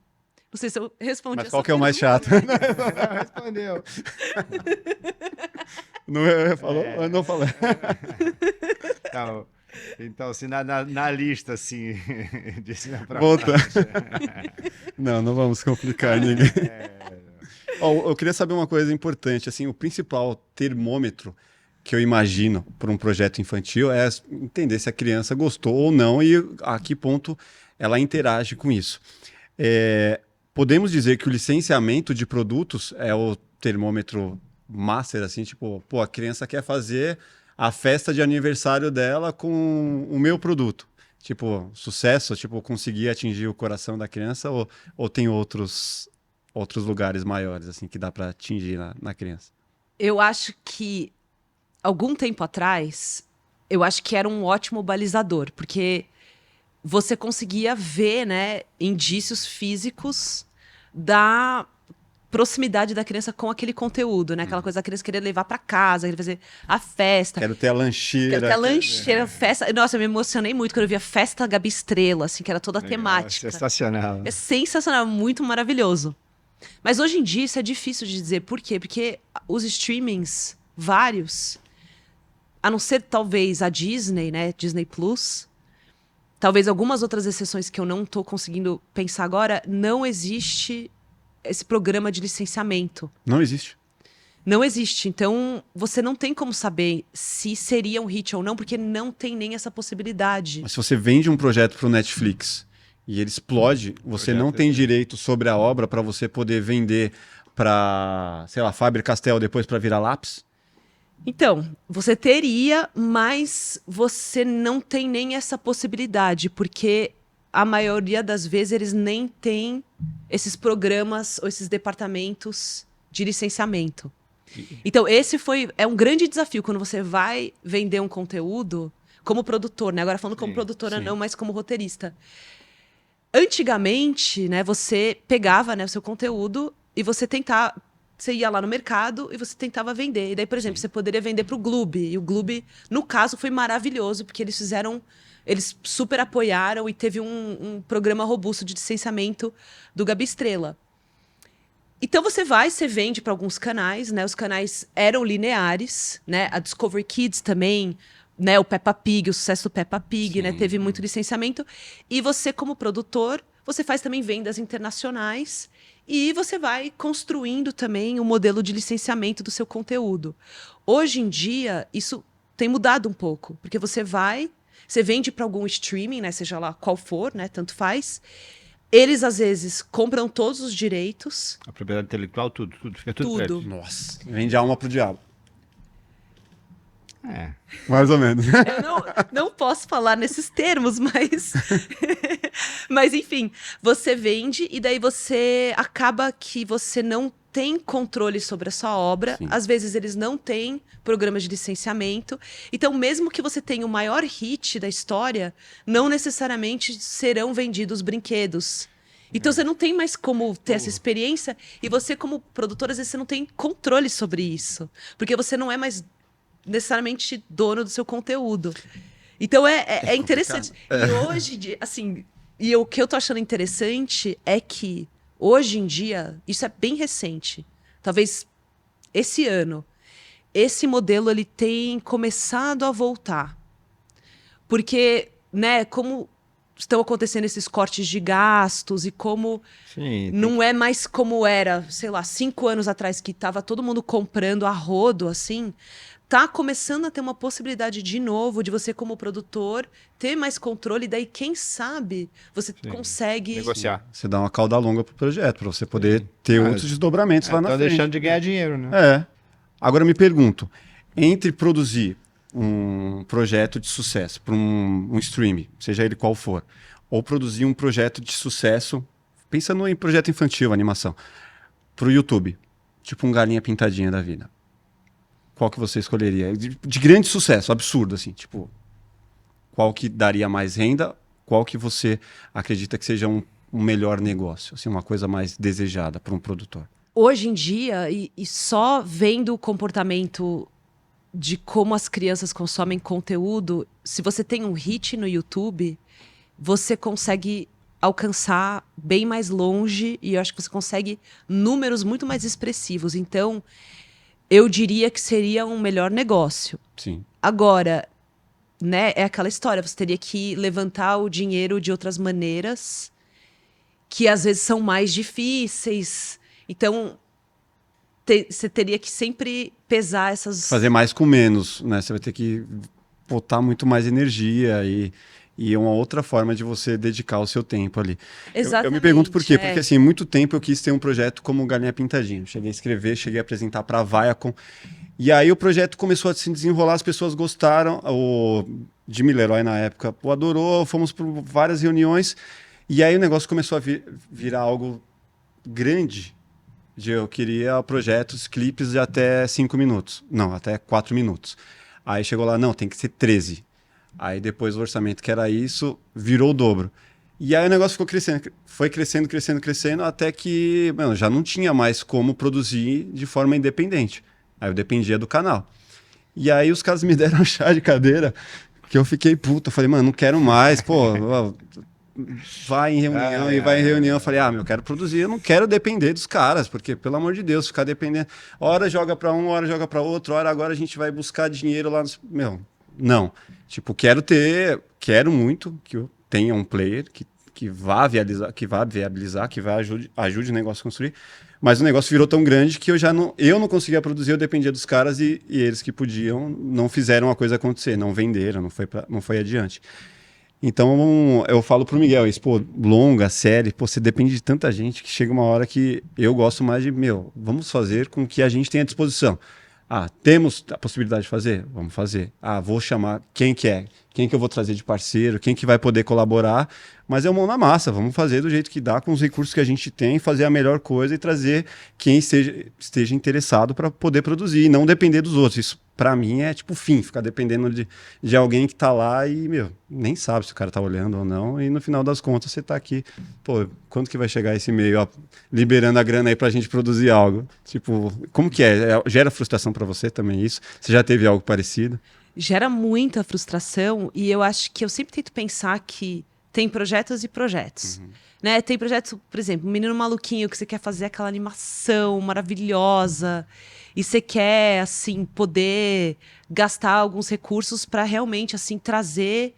não sei se eu respondi. Mas qual que é o mais chato? Não respondeu. Não falou? Não falou. Então, assim, na lista, assim, de cima pra Volta. baixo. Não vamos complicar ninguém. Ó, eu queria saber uma coisa importante, assim, o principal termômetro que eu imagino para um projeto infantil é entender se a criança gostou ou não e a que ponto ela interage com isso. Podemos dizer que o licenciamento de produtos é o termômetro master, assim, tipo, pô, a criança quer fazer, a festa de aniversário dela com o meu produto. Tipo, sucesso, tipo, conseguir atingir o coração da criança ou tem outros lugares maiores, assim, que dá para atingir na criança? Eu acho que, algum tempo atrás, eu acho que era um ótimo balizador, porque você conseguia ver, né, indícios físicos da proximidade da criança com aquele conteúdo, né? Aquela coisa da criança querer levar para casa, querer fazer a festa. Quero ter a lancheira. Quero ter a lancheira, festa. Nossa, eu me emocionei muito quando eu vi a festa Gabi Estrela, assim, que era toda temática. Sensacional. É sensacional, muito maravilhoso. Mas hoje em dia isso é difícil de dizer. Por quê? Porque os streamings, vários, a não ser talvez a Disney, né? Disney Plus, talvez algumas outras exceções que eu não tô conseguindo pensar agora, não existe esse programa de licenciamento. Não existe. Não existe. Então, você não tem como saber se seria um hit ou não, porque não tem nem essa possibilidade. Mas se você vende um projeto para o Netflix e ele explode, você não tem direito sobre a obra para você poder vender para, sei lá, Faber-Castell depois para virar lápis? Então, você teria, mas você não tem nem essa possibilidade, porque a maioria das vezes eles nem têm esses programas ou esses departamentos de licenciamento. Então, é um grande desafio quando você vai vender um conteúdo como produtor, né? Agora falando como produtora, não, mas como roteirista. Antigamente, né, você pegava, né, o seu conteúdo e você ia lá no mercado e você tentava vender. E daí, por exemplo, você poderia vender para o Gloob. E o Gloob, no caso, foi maravilhoso, porque eles super apoiaram e teve um programa robusto de licenciamento do Gabi Estrela. Então você vende para alguns canais, né? Os canais eram lineares, né? A Discovery Kids também, né? O Peppa Pig, o sucesso do Peppa Pig, né? Teve muito licenciamento. E você, como produtor, você faz também vendas internacionais e você vai construindo também o modelo de licenciamento do seu conteúdo. Hoje em dia, isso tem mudado um pouco, porque você vende para algum streaming, né? Seja lá qual for, né? Tanto faz. Eles, às vezes, compram todos os direitos. A propriedade intelectual, tudo. Fica tudo Tudo. perto. Nossa, vende alma pro diabo. É. Mais ou menos. Eu não posso falar nesses termos, mas... mas, enfim, você vende e daí você acaba que você não tem controle sobre a sua obra. Sim. Às vezes, eles não têm programas de licenciamento. Então, mesmo que você tenha o maior hit da história, não necessariamente serão vendidos brinquedos. Então, você não tem mais como ter essa experiência. E você, como produtor, às vezes, você não tem controle sobre isso. Porque você não é mais necessariamente dono do seu conteúdo. Então, é interessante. E hoje, assim... E o que eu tô achando interessante é que, hoje em dia, isso é bem recente. Talvez esse ano, esse modelo ele tem começado a voltar. Porque, né, como estão acontecendo esses cortes de gastos e como não é mais como era, sei lá, 5 anos atrás, que estava todo mundo comprando a rodo, assim... Tá começando a ter uma possibilidade de novo de você, como produtor, ter mais controle. E daí, quem sabe, você consegue... negociar. Você dá uma cauda longa pro projeto, para você poder ter outros desdobramentos lá na frente. Estão deixando de ganhar dinheiro, né? É. Agora eu me pergunto, entre produzir um projeto de sucesso para um streaming, seja ele qual for, ou produzir um projeto de sucesso, pensando em projeto infantil, animação, para o YouTube, tipo um Galinha Pintadinha da vida. Qual que você escolheria? De grande sucesso, absurdo, assim, tipo, qual que daria mais renda? Qual que você acredita que seja um melhor negócio, assim, uma coisa mais desejada para um produtor? Hoje em dia, e só vendo o comportamento de como as crianças consomem conteúdo, se você tem um hit no YouTube, você consegue alcançar bem mais longe e eu acho que você consegue números muito mais expressivos. Então, eu diria que seria um melhor negócio. Sim. Agora, né, é aquela história, você teria que levantar o dinheiro de outras maneiras, que às vezes são mais difíceis. Então, você teria que sempre pesar essas... Fazer mais com menos, né? Você vai ter que botar muito mais energia E é uma outra forma de você dedicar o seu tempo ali. Exatamente. Eu me pergunto por quê? é. Porque, assim, muito tempo eu quis ter um projeto como Galinha Pintadinha. Cheguei a escrever, cheguei a apresentar para a Viacom. E aí o projeto começou a se desenrolar, as pessoas gostaram. O Jimmy Leroy, na época, pô, adorou, fomos por várias reuniões. E aí o negócio começou a virar algo grande. Eu queria projetos, clipes de até 5 minutos. Não, até 4 minutos. Aí chegou lá, não, tem que ser 13. Aí depois o orçamento que era isso, virou o dobro. E aí o negócio ficou crescendo, foi crescendo, crescendo, crescendo, até que já não tinha mais como produzir de forma independente. Aí eu dependia do canal. E aí os caras me deram um chá de cadeira, que eu fiquei puta. Eu falei, mano, não quero mais, pô, vai em reunião e vai em reunião. Eu falei, eu quero produzir, eu não quero depender dos caras, porque, pelo amor de Deus, ficar dependendo. Hora joga pra um, hora joga pra outro, hora agora a gente vai buscar dinheiro lá nos... Não. Tipo, quero muito que eu tenha um player que vá viabilizar, que ajude o negócio a construir. Mas o negócio virou tão grande que eu não conseguia produzir, eu dependia dos caras e eles que podiam não fizeram a coisa acontecer, não venderam, não foi adiante. Então eu falo pro Miguel isso, pô, longa, série, pô, você depende de tanta gente que chega uma hora que eu gosto mais de, vamos fazer com o que a gente tem à disposição. Temos a possibilidade de fazer? Vamos fazer. Vou chamar quem que é? Quem que eu vou trazer de parceiro? Quem que vai poder colaborar? Mas é mão na massa, vamos fazer do jeito que dá, com os recursos que a gente tem, fazer a melhor coisa e trazer quem esteja interessado para poder produzir e não depender dos outros. Isso, para mim, é tipo fim, ficar dependendo de alguém que tá lá e, nem sabe se o cara tá olhando ou não, e no final das contas você tá aqui, pô, quando que vai chegar esse e-mail, liberando a grana aí pra gente produzir algo? Tipo, como que é? Gera frustração para você também isso? Você já teve algo parecido? Gera muita frustração e eu acho que eu sempre tento pensar que tem projetos e projetos. Né? Tem projetos, por exemplo, um Menino Maluquinho, que você quer fazer aquela animação maravilhosa e você quer, assim, poder gastar alguns recursos para realmente, assim, trazer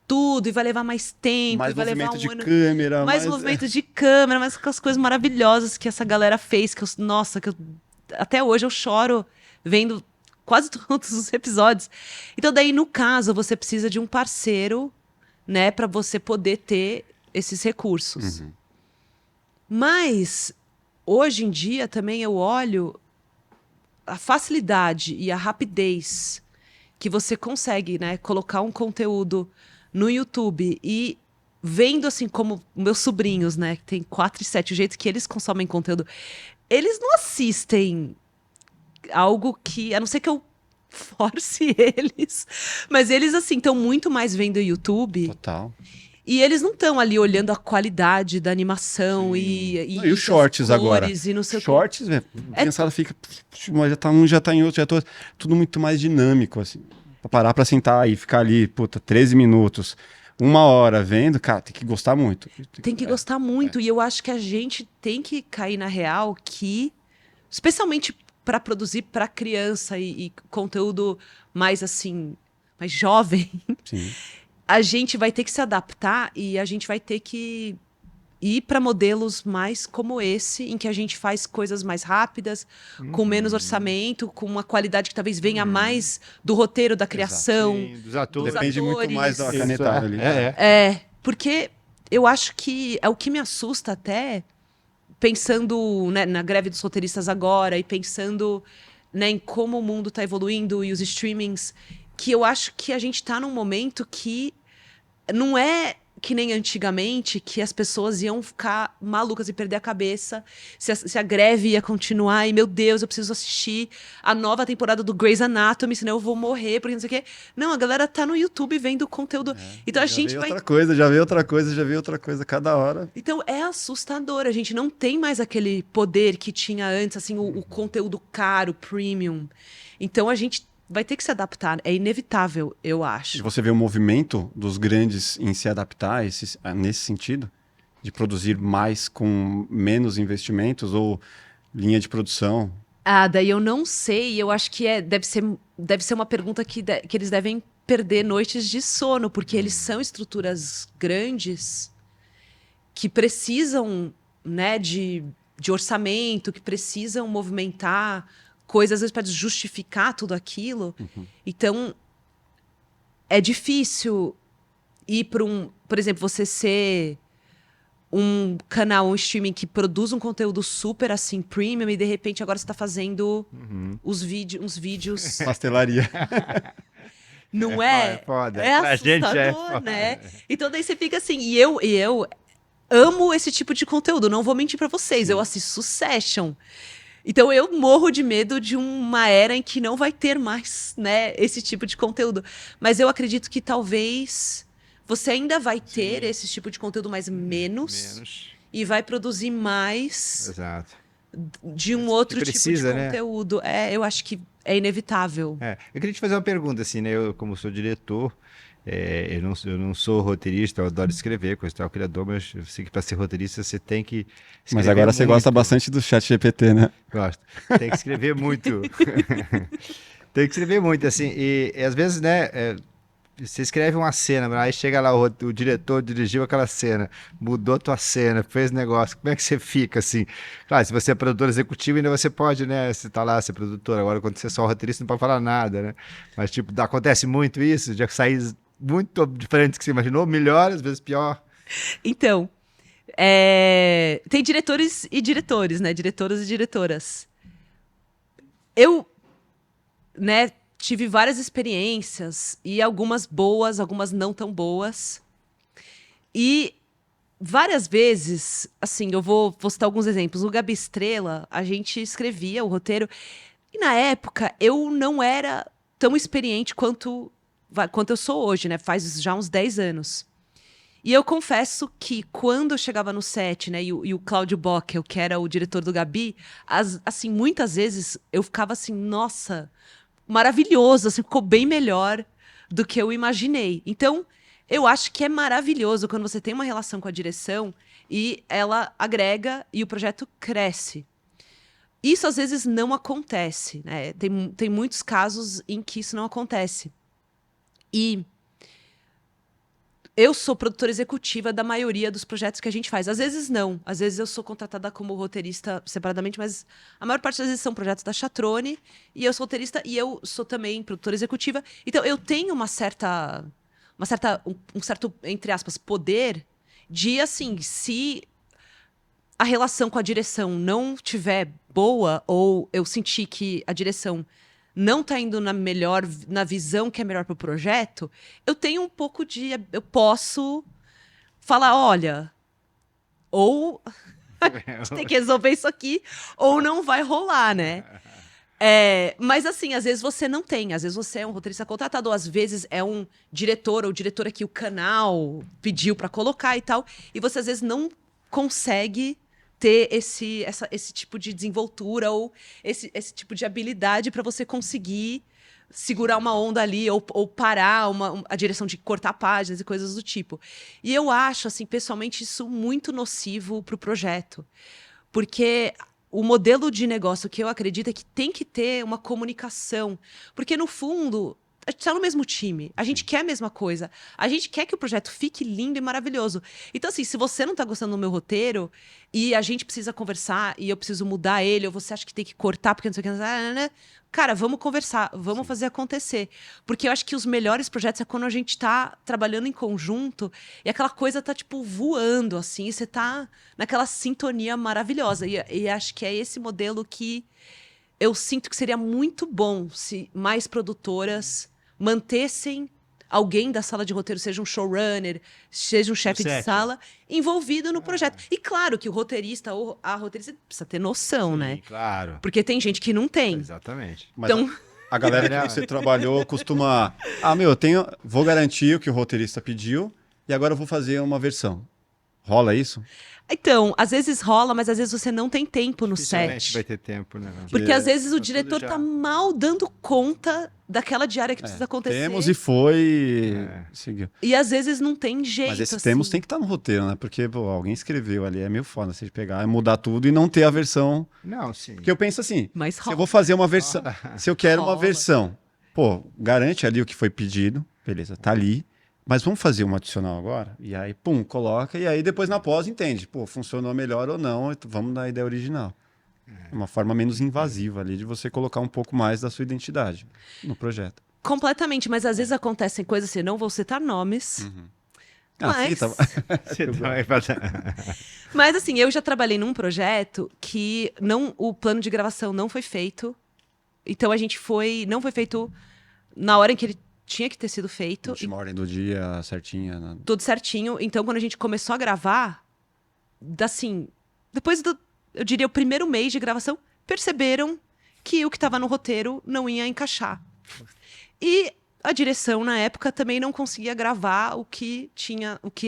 tudo e vai levar mais tempo, Mais vai levar movimento de ano. câmera. Mais movimento de câmera, mais com as coisas maravilhosas que essa galera fez, que até hoje eu choro vendo quase todos os episódios. Então daí, no caso, você precisa de um parceiro, né, para você poder ter esses recursos. Mas hoje em dia também eu olho a facilidade e a rapidez que você consegue, né, colocar um conteúdo no YouTube e vendo assim como meus sobrinhos, né, que tem 4 e 7, o jeito que eles consomem conteúdo, eles não assistem algo que, a não ser que eu force eles, mas eles assim estão muito mais vendo o YouTube. Total. E eles não estão ali olhando a qualidade da animação e os shorts agora. E não sei shorts, velho. A criançada fica. Já tá um, já tá em outro, já tô. Tudo muito mais dinâmico, assim. Pra parar pra sentar e ficar ali, 13 minutos, 1 hora vendo, cara, tem que gostar muito. Tem que gostar muito. E eu acho que a gente tem que cair na real que, especialmente para produzir para criança e conteúdo mais assim, mais jovem. Sim. A gente vai ter que se adaptar e a gente vai ter que ir para modelos mais como esse, em que a gente faz coisas mais rápidas, com menos orçamento, com uma qualidade que talvez venha mais do roteiro, da criação. Sim, dos atores. Depende muito mais da canetada ali. Porque eu acho que é o que me assusta até, pensando, né, na greve dos roteiristas agora e pensando, né, em como o mundo está evoluindo e os streamings, que eu acho que a gente está num momento que não é que nem antigamente, que as pessoas iam ficar malucas e perder a cabeça se a greve ia continuar e, meu Deus, eu preciso assistir a nova temporada do Grey's Anatomy, senão eu vou morrer, porque não sei o quê. Não, a galera tá no YouTube vendo conteúdo. Então a gente vai... Já vê outra coisa cada hora. Então é assustador, a gente não tem mais aquele poder que tinha antes, assim, o conteúdo caro, premium. Então a gente vai ter que se adaptar, é inevitável, eu acho. E você vê o movimento dos grandes em se adaptar nesse sentido? De produzir mais com menos investimentos ou linha de produção? Daí eu não sei, eu acho que deve ser uma pergunta que eles devem perder noites de sono, porque eles são estruturas grandes que precisam, né, de orçamento, que precisam movimentar coisas, às vezes, para justificar tudo aquilo. Então, é difícil ir para por exemplo, você ser um canal, um streaming que produz um conteúdo super assim, premium, e de repente agora você tá fazendo uns vídeos. Pastelaria. Não É é? foda. É Pra gente é assustador, foda. né? Então daí você fica assim, e eu amo esse tipo de conteúdo, não vou mentir pra vocês, eu assisto Succession. Então eu morro de medo de uma era em que não vai ter mais, né, esse tipo de conteúdo. Mas eu acredito que talvez você ainda vai ter esse tipo de conteúdo, mas menos. E vai produzir mais Exato. de um outro tipo de precisa, né? conteúdo. Eu acho que é inevitável. Eu queria te fazer uma pergunta, assim, né? Eu, como sou diretor, eu não sou roteirista, eu adoro escrever, coisa e tal, criador, mas eu sei que para ser roteirista você tem que escrever Mas agora você gosta muito. bastante do chat GPT, né? Gosto. Tem que escrever muito. Tem que escrever muito, assim. E às vezes, né? Você escreve uma cena, aí chega lá o diretor dirigiu aquela cena, mudou a tua cena, fez negócio. Como é que você fica, assim? Claro, se você é produtor executivo, ainda você pode, né? Você tá lá, ser produtor. Agora, quando você é só roteirista, não pode falar nada, né? Mas, tipo, acontece muito isso, já sair muito diferente do que você imaginou, melhor, às vezes pior. Então, tem diretores e diretores, né? Diretoras e diretoras. Eu, né, tive várias experiências, e algumas boas, algumas não tão boas. E várias vezes, assim, eu vou citar alguns exemplos. O Gabi Estrela, a gente escrevia o roteiro, e na época eu não era tão experiente quanto eu sou hoje, né? Faz já uns 10 anos. E eu confesso que quando eu chegava no set, né, e o Cláudio Bockel, que era o diretor do Gabi, assim, muitas vezes eu ficava assim, nossa, maravilhoso, assim, ficou bem melhor do que eu imaginei. Então, eu acho que é maravilhoso quando você tem uma relação com a direção e ela agrega e o projeto cresce. Isso às vezes não acontece, né? Tem muitos casos em que isso não acontece. E eu sou produtora executiva da maioria dos projetos que a gente faz. Às vezes não. Às vezes eu sou contratada como roteirista separadamente, mas a maior parte das vezes são projetos da Chatrone, e eu sou roteirista e eu sou também produtora executiva. Então eu tenho um certo, entre aspas, poder de, assim, se a relação com a direção não tiver boa, ou eu sentir que a direção não tá indo na visão que é melhor pro projeto, eu tenho um pouco de... Eu posso falar, olha, ou a gente tem que resolver isso aqui, ou não vai rolar, né? Mas assim, às vezes você não tem, às vezes você é um roteirista contratado, ou às vezes é um diretor ou diretora que o canal pediu pra colocar e tal, e você às vezes não consegue ter esse tipo de desenvoltura ou esse tipo de habilidade para você conseguir segurar uma onda ali ou parar a direção de cortar páginas e coisas do tipo. E eu acho, assim, pessoalmente, isso muito nocivo para o projeto. Porque o modelo de negócio que eu acredito é que tem que ter uma comunicação. Porque, no fundo, a gente está no mesmo time. A gente quer a mesma coisa. A gente quer que o projeto fique lindo e maravilhoso. Então, assim, se você não está gostando do meu roteiro e a gente precisa conversar e eu preciso mudar ele, ou você acha que tem que cortar porque não sei o que... Cara, vamos conversar, vamos fazer acontecer. Porque eu acho que os melhores projetos é quando a gente tá trabalhando em conjunto e aquela coisa tá, tipo, voando, assim, e você tá naquela sintonia maravilhosa. E acho que é esse modelo que eu sinto que seria muito bom se mais produtoras mantessem alguém da sala de roteiro, seja um showrunner, seja um chefe de sala, envolvido no projeto. E claro que o roteirista ou a roteirista precisa ter noção, né? Claro. Porque tem gente que não tem. Exatamente. Mas Então, a galera que você trabalhou costuma... vou garantir o que o roteirista pediu e agora eu vou fazer uma versão. Rola isso? Então, às vezes rola, mas às vezes você não tem tempo no Dificilmente set. vai ter tempo, né? Porque às vezes o tudo diretor já- tá mal dando conta daquela diária que precisa acontecer. Temos e foi... Seguiu. E às vezes não tem jeito, Mas esse assim. temos tem que estar no roteiro, né? Porque, pô, alguém escreveu ali, é meio foda você pegar, mudar tudo e não ter a versão... Não, sim. Porque eu penso assim, Mas se eu rola. vou fazer uma versão, se eu quero uma Rola. versão, pô, garante ali o que foi pedido, beleza, tá ali, mas vamos fazer um adicional agora? E aí, pum, coloca, e aí depois na pós entende, pô, funcionou melhor ou não, vamos na ideia original. É uma forma menos invasiva ali de você colocar um pouco mais da sua identidade no projeto. Completamente, mas às vezes acontecem coisas assim, não vou citar nomes, Mas, Você vai fazer- mas assim, eu já trabalhei num projeto que o plano de gravação não foi feito. Então não foi feito na hora em que ele tinha que ter sido feito. Última ordem do dia, certinha. Né? Tudo certinho. Então, quando a gente começou a gravar, assim, depois eu diria, o primeiro mês de gravação, perceberam que o que estava no roteiro não ia encaixar. E a direção, na época, também não conseguia gravar o que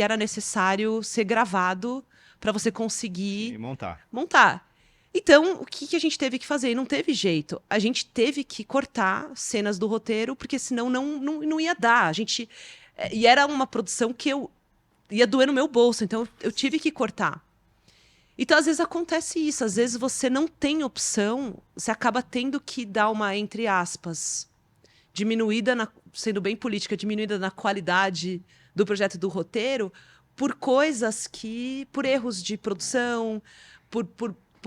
era necessário ser gravado para você conseguir E montar. montar. Então, o que a gente teve que fazer? Não teve jeito. A gente teve que cortar cenas do roteiro, porque senão não ia dar. E era uma produção que ia doer no meu bolso, então eu tive que cortar. Então, às vezes acontece isso. Às vezes você não tem opção, você acaba tendo que dar uma, entre aspas, sendo bem política, diminuída na qualidade do projeto do roteiro, por erros de produção, por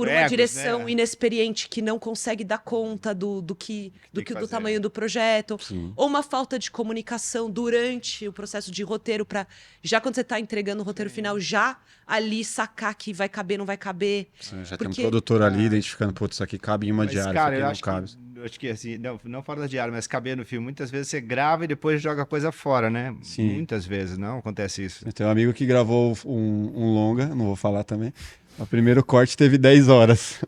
uma Egos, direção né? inexperiente que não consegue dar conta do fazer. tamanho do projeto, Sim. ou uma falta de comunicação durante o processo de roteiro, para já quando você está entregando o roteiro final, já ali sacar que vai caber, não vai caber. Já tem um Porque- produtor ali identificando, putz, isso aqui cabe em uma Mas, diária, cara, isso eu aqui não acho cabe. eu acho que assim, não fora da diária, mas caber no filme. Muitas vezes você grava e depois joga a coisa fora, né? Sim. Muitas vezes, não acontece isso. Eu tenho um amigo que gravou um longa, não vou falar também. O primeiro corte teve 10 horas.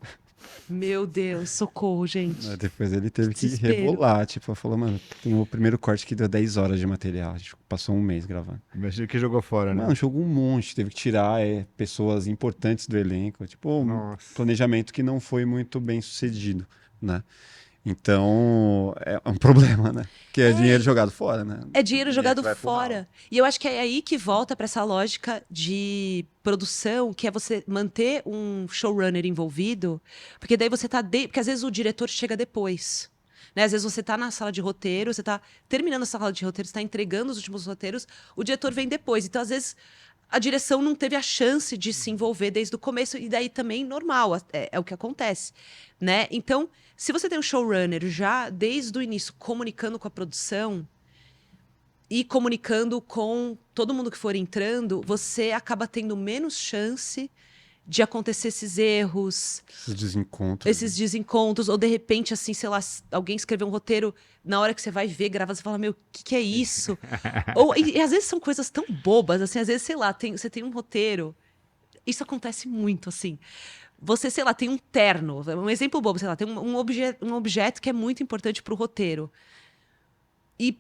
Meu Deus, socorro, gente. Depois ele teve que Desespero. rebolar. Tipo, falou, mano, tem o primeiro corte que deu 10 horas de material. A gente passou um mês gravando. Imagina que jogou fora, né? Mano, jogou um monte. Teve que tirar pessoas importantes do elenco. Tipo, um Nossa. planejamento que não foi muito bem sucedido, né? Então, é um problema, né? Porque é dinheiro jogado fora, né? É dinheiro jogado que vai pro fora. ralo. E eu acho que é aí que volta para essa lógica de produção, que é você manter um showrunner envolvido, porque daí você tá. Porque às vezes o diretor chega depois. Né? Às vezes você tá na sala de roteiro, você tá terminando a sala de roteiro, você tá entregando os últimos roteiros, o diretor vem depois. Então, às vezes, a direção não teve a chance de se envolver desde o começo, e daí também normal, é o que acontece. Né? Então, se você tem um showrunner já desde o início comunicando com a produção e comunicando com todo mundo que for entrando, você acaba tendo menos chance de acontecer esses erros, Esses desencontros. esses desencontros, ou de repente, assim, sei lá, alguém escreveu um roteiro, na hora que você vai ver, gravar, você fala, meu, o que é isso? e às vezes são coisas tão bobas, assim, às vezes, sei lá, você tem um roteiro, isso acontece muito, assim. Você, sei lá, tem um terno, um exemplo bobo, sei lá, tem um objeto que é muito importante pro roteiro. E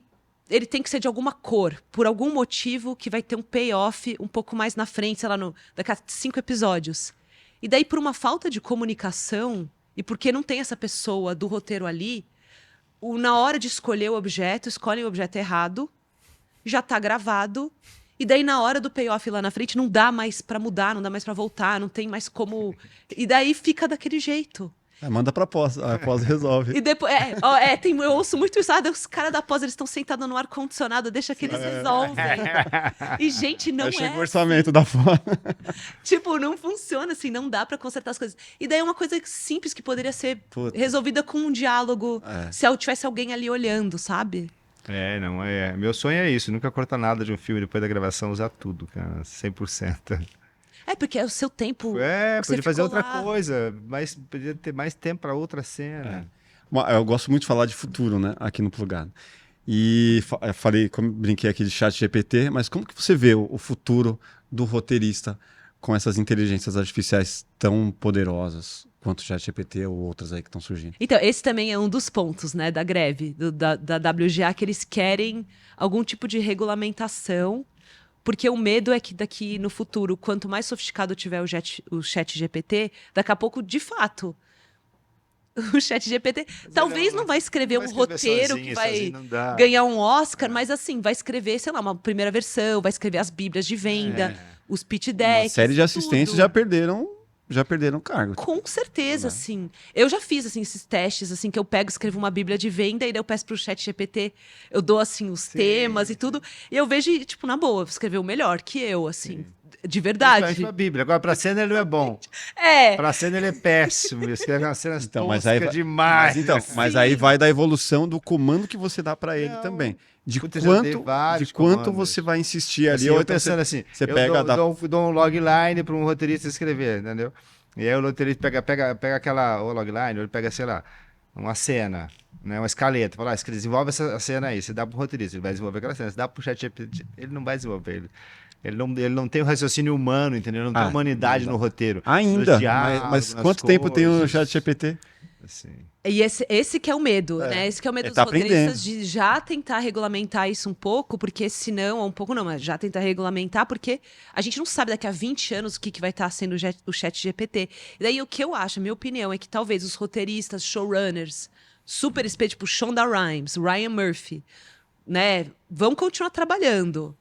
ele tem que ser de alguma cor, por algum motivo que vai ter um payoff um pouco mais na frente, sei lá, daqui a 5 episódios. E daí, por uma falta de comunicação, e porque não tem essa pessoa do roteiro ali, na hora de escolher o objeto, escolhem o objeto errado, já tá gravado, e daí na hora do payoff lá na frente não dá mais pra mudar, não dá mais pra voltar, não tem mais como... E daí fica daquele jeito. Manda pra pós, a pós resolve. E depois, eu ouço muito isso, os caras da pós, eles estão sentados no ar-condicionado, deixa que eles resolvem. E, gente, não Aí chega o é... orçamento da fora. Tipo, não funciona assim, não dá pra consertar as coisas. E daí é uma coisa simples que poderia ser Puta. resolvida com um diálogo, É. se tivesse alguém ali olhando, sabe? Meu sonho é isso, nunca cortar nada de um filme depois da gravação, usar tudo, cara, 100%. É, porque é o seu tempo. que você Podia fazer ficou outra lá. coisa, mas podia ter mais tempo pra outra cena. Eu gosto muito de falar de futuro, né? Aqui no Plugado. E falei, como brinquei aqui de chat GPT, mas como que você vê o futuro do roteirista com essas inteligências artificiais tão poderosas quanto o chat GPT ou outras aí que estão surgindo? Então, esse também é um dos pontos, né, da greve, da WGA, que eles querem algum tipo de regulamentação, porque o medo é que daqui no futuro, quanto mais sofisticado tiver o chat GPT, daqui a pouco, de fato, o chat GPT talvez não vai escrever um roteiro que vai ganhar um Oscar, mas assim, vai escrever, sei lá, uma primeira versão, vai escrever as bíblias de venda, os pitch decks, Uma série de assistentes tudo. já perderam cargo. Com certeza, Né? sim. Eu já fiz, assim, esses testes, assim, que eu pego, escrevo uma bíblia de venda e daí eu peço pro chat GPT, eu dou, assim, os temas e tudo, e eu vejo, tipo, na boa, escreveu melhor que eu, assim. De Principalmente verdade. pra Bíblia. Agora, pra cena ele não é bom. É, Pra cena ele é péssimo. Ele escreve umas cenas Então, toscas demais. mas aí vai da evolução do comando que você dá para ele Não. também. De Puta, eu já dei quanto, vários de quanto comandos. você vai insistir ali. Assim, ou eu então pensando assim, você eu pega dou um logline para um roteirista escrever, entendeu? E aí o roteirista pega aquela o logline, ele pega, sei lá, uma cena, né, uma escaleta, fala, desenvolve essa cena aí, você dá pro roteirista, ele vai desenvolver aquela cena, você dá pro ChatGPT, ele não vai desenvolver, ele não tem o raciocínio humano, entendeu? Ele não tem Ah, humanidade no roteiro, nos ainda, mas diálogos, nas quanto tempo tem o coisas, chat GPT? assim. e esse que é o medo, né? Esse que é o medo Ele dos tá roteiristas aprendendo. de já tentar regulamentar isso um pouco, porque senão, ou um pouco não, mas já tentar regulamentar, porque a gente não sabe daqui a 20 anos o que vai estar sendo o chat GPT. E daí o que eu acho, a minha opinião, é que talvez os roteiristas, showrunners, super expert, tipo Shonda Rhimes, Ryan Murphy, né, vão continuar trabalhando,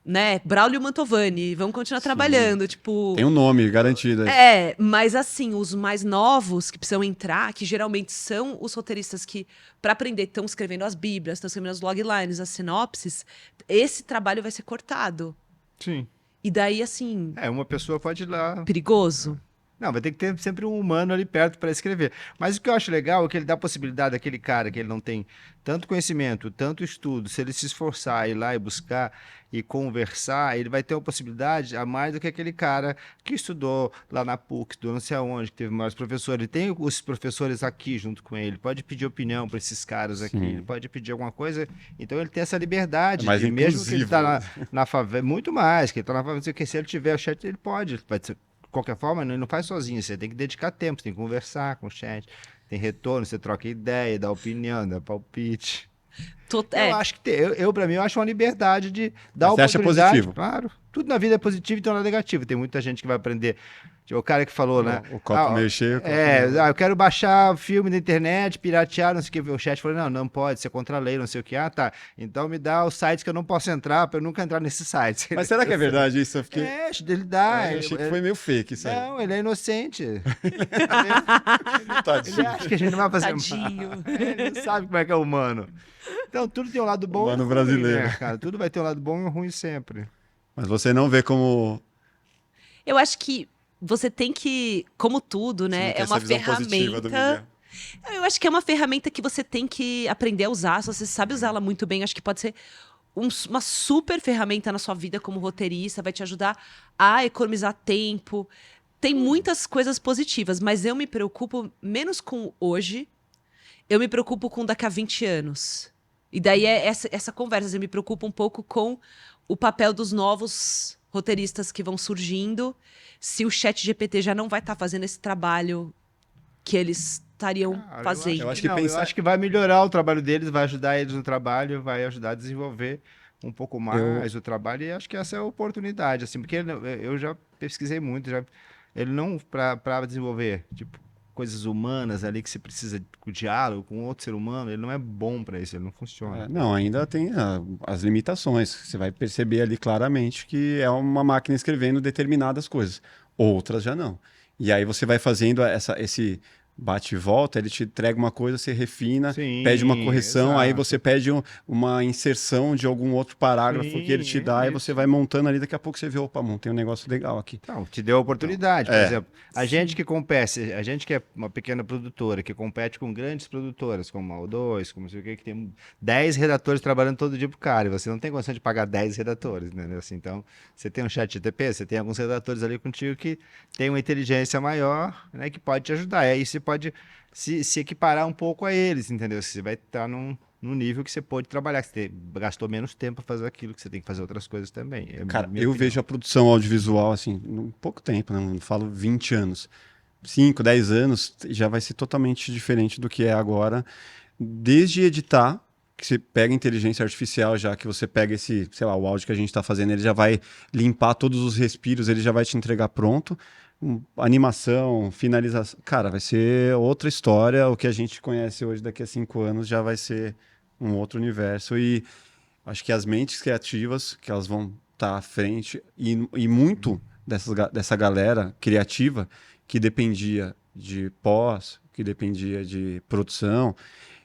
né? Braulio Mantovani, vão continuar trabalhando, tipo... Tem um nome garantido aí. Mas assim, os mais novos que precisam entrar, que geralmente são os roteiristas que, para aprender, estão escrevendo as bíblias, estão escrevendo as loglines, as sinopses, esse trabalho vai ser cortado. Sim. E daí, assim, Uma pessoa pode ir lá. perigoso. Não, vai ter que ter sempre um humano ali perto para escrever. Mas o que eu acho legal é que ele dá a possibilidade daquele cara que ele não tem tanto conhecimento, tanto estudo, se ele se esforçar, ir lá e buscar e conversar, ele vai ter uma possibilidade a mais do que aquele cara que estudou lá na PUC, estudou não sei aonde, que teve maiores professores. Ele tem os professores aqui junto com ele, pode pedir opinião para esses caras aqui, Sim. ele pode pedir alguma coisa. Então ele tem essa liberdade. É mais de, mesmo que ele inclusivo. está na favela, muito mais, que ele está na favela, que se ele tiver o chat, ele pode, vai ser qualquer forma, ele não faz sozinho, você tem que dedicar tempo, você tem que conversar com o chat, tem retorno, você troca ideia, dá opinião, dá palpite. Eu acho que para mim, eu acho uma liberdade de dar Você acha oportunidade. positivo? Claro, tudo na vida é positivo, então não é negativo. Tem muita gente que vai aprender. Tipo, o cara que falou, né? O copo meio cheio. Eu quero baixar filme da internet, piratear, não sei o que. O chat falou, não pode, ser contra a lei, não sei o que. Ah, tá. Então me dá os sites que eu não posso entrar, para eu nunca entrar nesses sites. Mas será que é verdade isso? Eu fiquei... Ele dá. eu achei que foi meio fake isso aí. Não, ele é inocente. Ele Tadinho. acha que a gente não vai fazer Tadinho. mal. Ele não sabe como é que é o humano. Então, tudo tem um lado bom Humano e ruim, brasileiro. né, cara? Tudo vai ter um lado bom e ruim sempre. Mas você não vê como... Eu acho que você tem que, como tudo, né? Tem É uma essa visão positiva do ferramenta. Miguel. Eu acho que é uma ferramenta que você tem que aprender a usar. Se você sabe usá-la muito bem, acho que pode ser uma super ferramenta na sua vida como roteirista, vai te ajudar a economizar tempo. Tem muitas coisas positivas, mas eu me preocupo menos com hoje, eu me preocupo com daqui a 20 anos. E daí é essa conversa, eu me preocupo um pouco com o papel dos novos roteiristas que vão surgindo, se o chat GPT já não vai estar fazendo esse trabalho que eles estariam Cara, fazendo. eu acho que não, pensar- eu acho que vai melhorar o trabalho deles, vai ajudar eles no trabalho, vai ajudar a desenvolver um pouco mais o trabalho, e acho que essa é a oportunidade, assim, porque eu já pesquisei muito, ele não para desenvolver, tipo, coisas humanas ali que você precisa de diálogo com outro ser humano, ele não é bom para isso, ele não funciona. Não, ainda tem as limitações. Você vai perceber ali claramente que é uma máquina escrevendo determinadas coisas. Outras já não. E aí você vai fazendo esse bate e volta, ele te entrega uma coisa, você refina, Sim, pede uma correção, aí exato. você pede uma inserção de algum outro parágrafo que ele te Sim, dá, é e você isso. vai montando ali, daqui a pouco você vê, opa, montei um negócio legal aqui. Então, te deu a oportunidade, por é. exemplo. A gente que compete, a gente que é uma pequena produtora, que compete com grandes produtoras, como a O2, como não sei o que tem 10 redatores trabalhando todo dia pro cara, e você não tem condição de pagar 10 redatores, né? Assim, então, você tem um chat GTP, você tem alguns redatores ali contigo que tem uma inteligência maior, né, que pode te ajudar. Aí você pode se equiparar um pouco a eles, entendeu? Você vai estar num nível que você pode trabalhar, que você gastou menos tempo para fazer aquilo, que você tem que fazer outras coisas também. É Cara, minha eu opinião. vejo a produção audiovisual, assim, em pouco tempo, né? Não falo 20 anos. 5, 10 anos, já vai ser totalmente diferente do que é agora. Desde editar, que você pega inteligência artificial já, que você pega esse, sei lá, o áudio que a gente está fazendo, ele já vai limpar todos os respiros, ele já vai te entregar pronto. Animação, finalização. Cara, vai ser outra história. O que a gente conhece hoje, daqui a 5 anos, já vai ser um outro universo. E acho que as mentes criativas, que elas vão estar à frente, e muito dessa galera criativa que dependia de pós, que dependia de produção,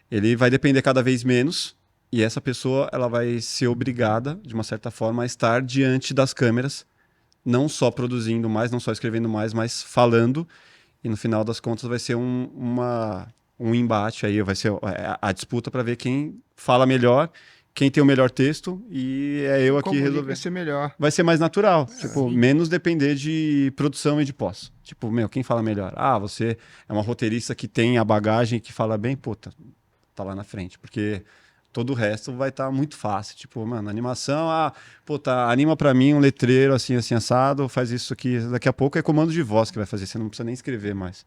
ele vai depender cada vez menos, e essa pessoa ela vai ser obrigada, de uma certa forma, a estar diante das câmeras não só produzindo mais, não só escrevendo mais, mas falando. E no final das contas vai ser um embate aí, vai ser a disputa para ver quem fala melhor, quem tem o melhor texto, e é eu aqui resolver. Vai ser melhor. Vai ser mais natural, tipo, menos depender de produção e de pós. Tipo, quem fala melhor? Ah, você é uma roteirista que tem a bagagem que fala bem, puta, tá lá na frente, porque todo o resto vai estar muito fácil. Tipo, mano, animação, anima pra mim um letreiro assim, assim, assado, faz isso aqui. Daqui a pouco é comando de voz que vai fazer, você não precisa nem escrever mais.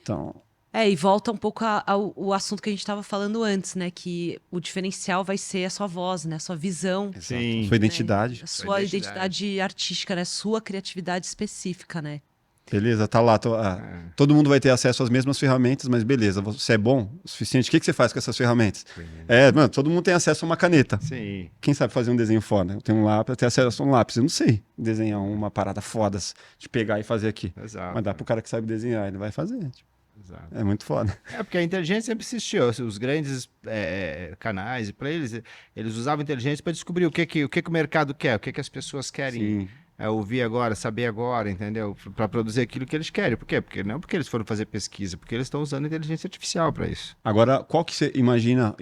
Então, E volta um pouco ao assunto que a gente estava falando antes, né? Que o diferencial vai ser a sua voz, né? A sua visão, Sim. sua identidade. a sua identidade artística, né? Sua criatividade específica, né? Beleza, tá lá. Todo mundo vai ter acesso às mesmas ferramentas, mas beleza, você é bom o suficiente. O que você faz com essas ferramentas? Mano, todo mundo tem acesso a uma caneta. Sim. Quem sabe fazer um desenho foda? Eu tenho um lápis, eu tenho acesso a um lápis. Eu não sei desenhar uma parada foda de pegar e fazer aqui. Exato. Mas dá pro cara que sabe desenhar, ele vai fazer. Tipo, Exato. é muito foda. Porque a inteligência sempre existiu. Os grandes canais, para eles usavam inteligência para descobrir o que o mercado quer, o que as pessoas querem ouvir agora, saber agora, entendeu? Para produzir aquilo que eles querem. Por quê? Porque não porque eles foram fazer pesquisa, porque eles estão usando inteligência artificial para isso. Agora, qual que você imagina,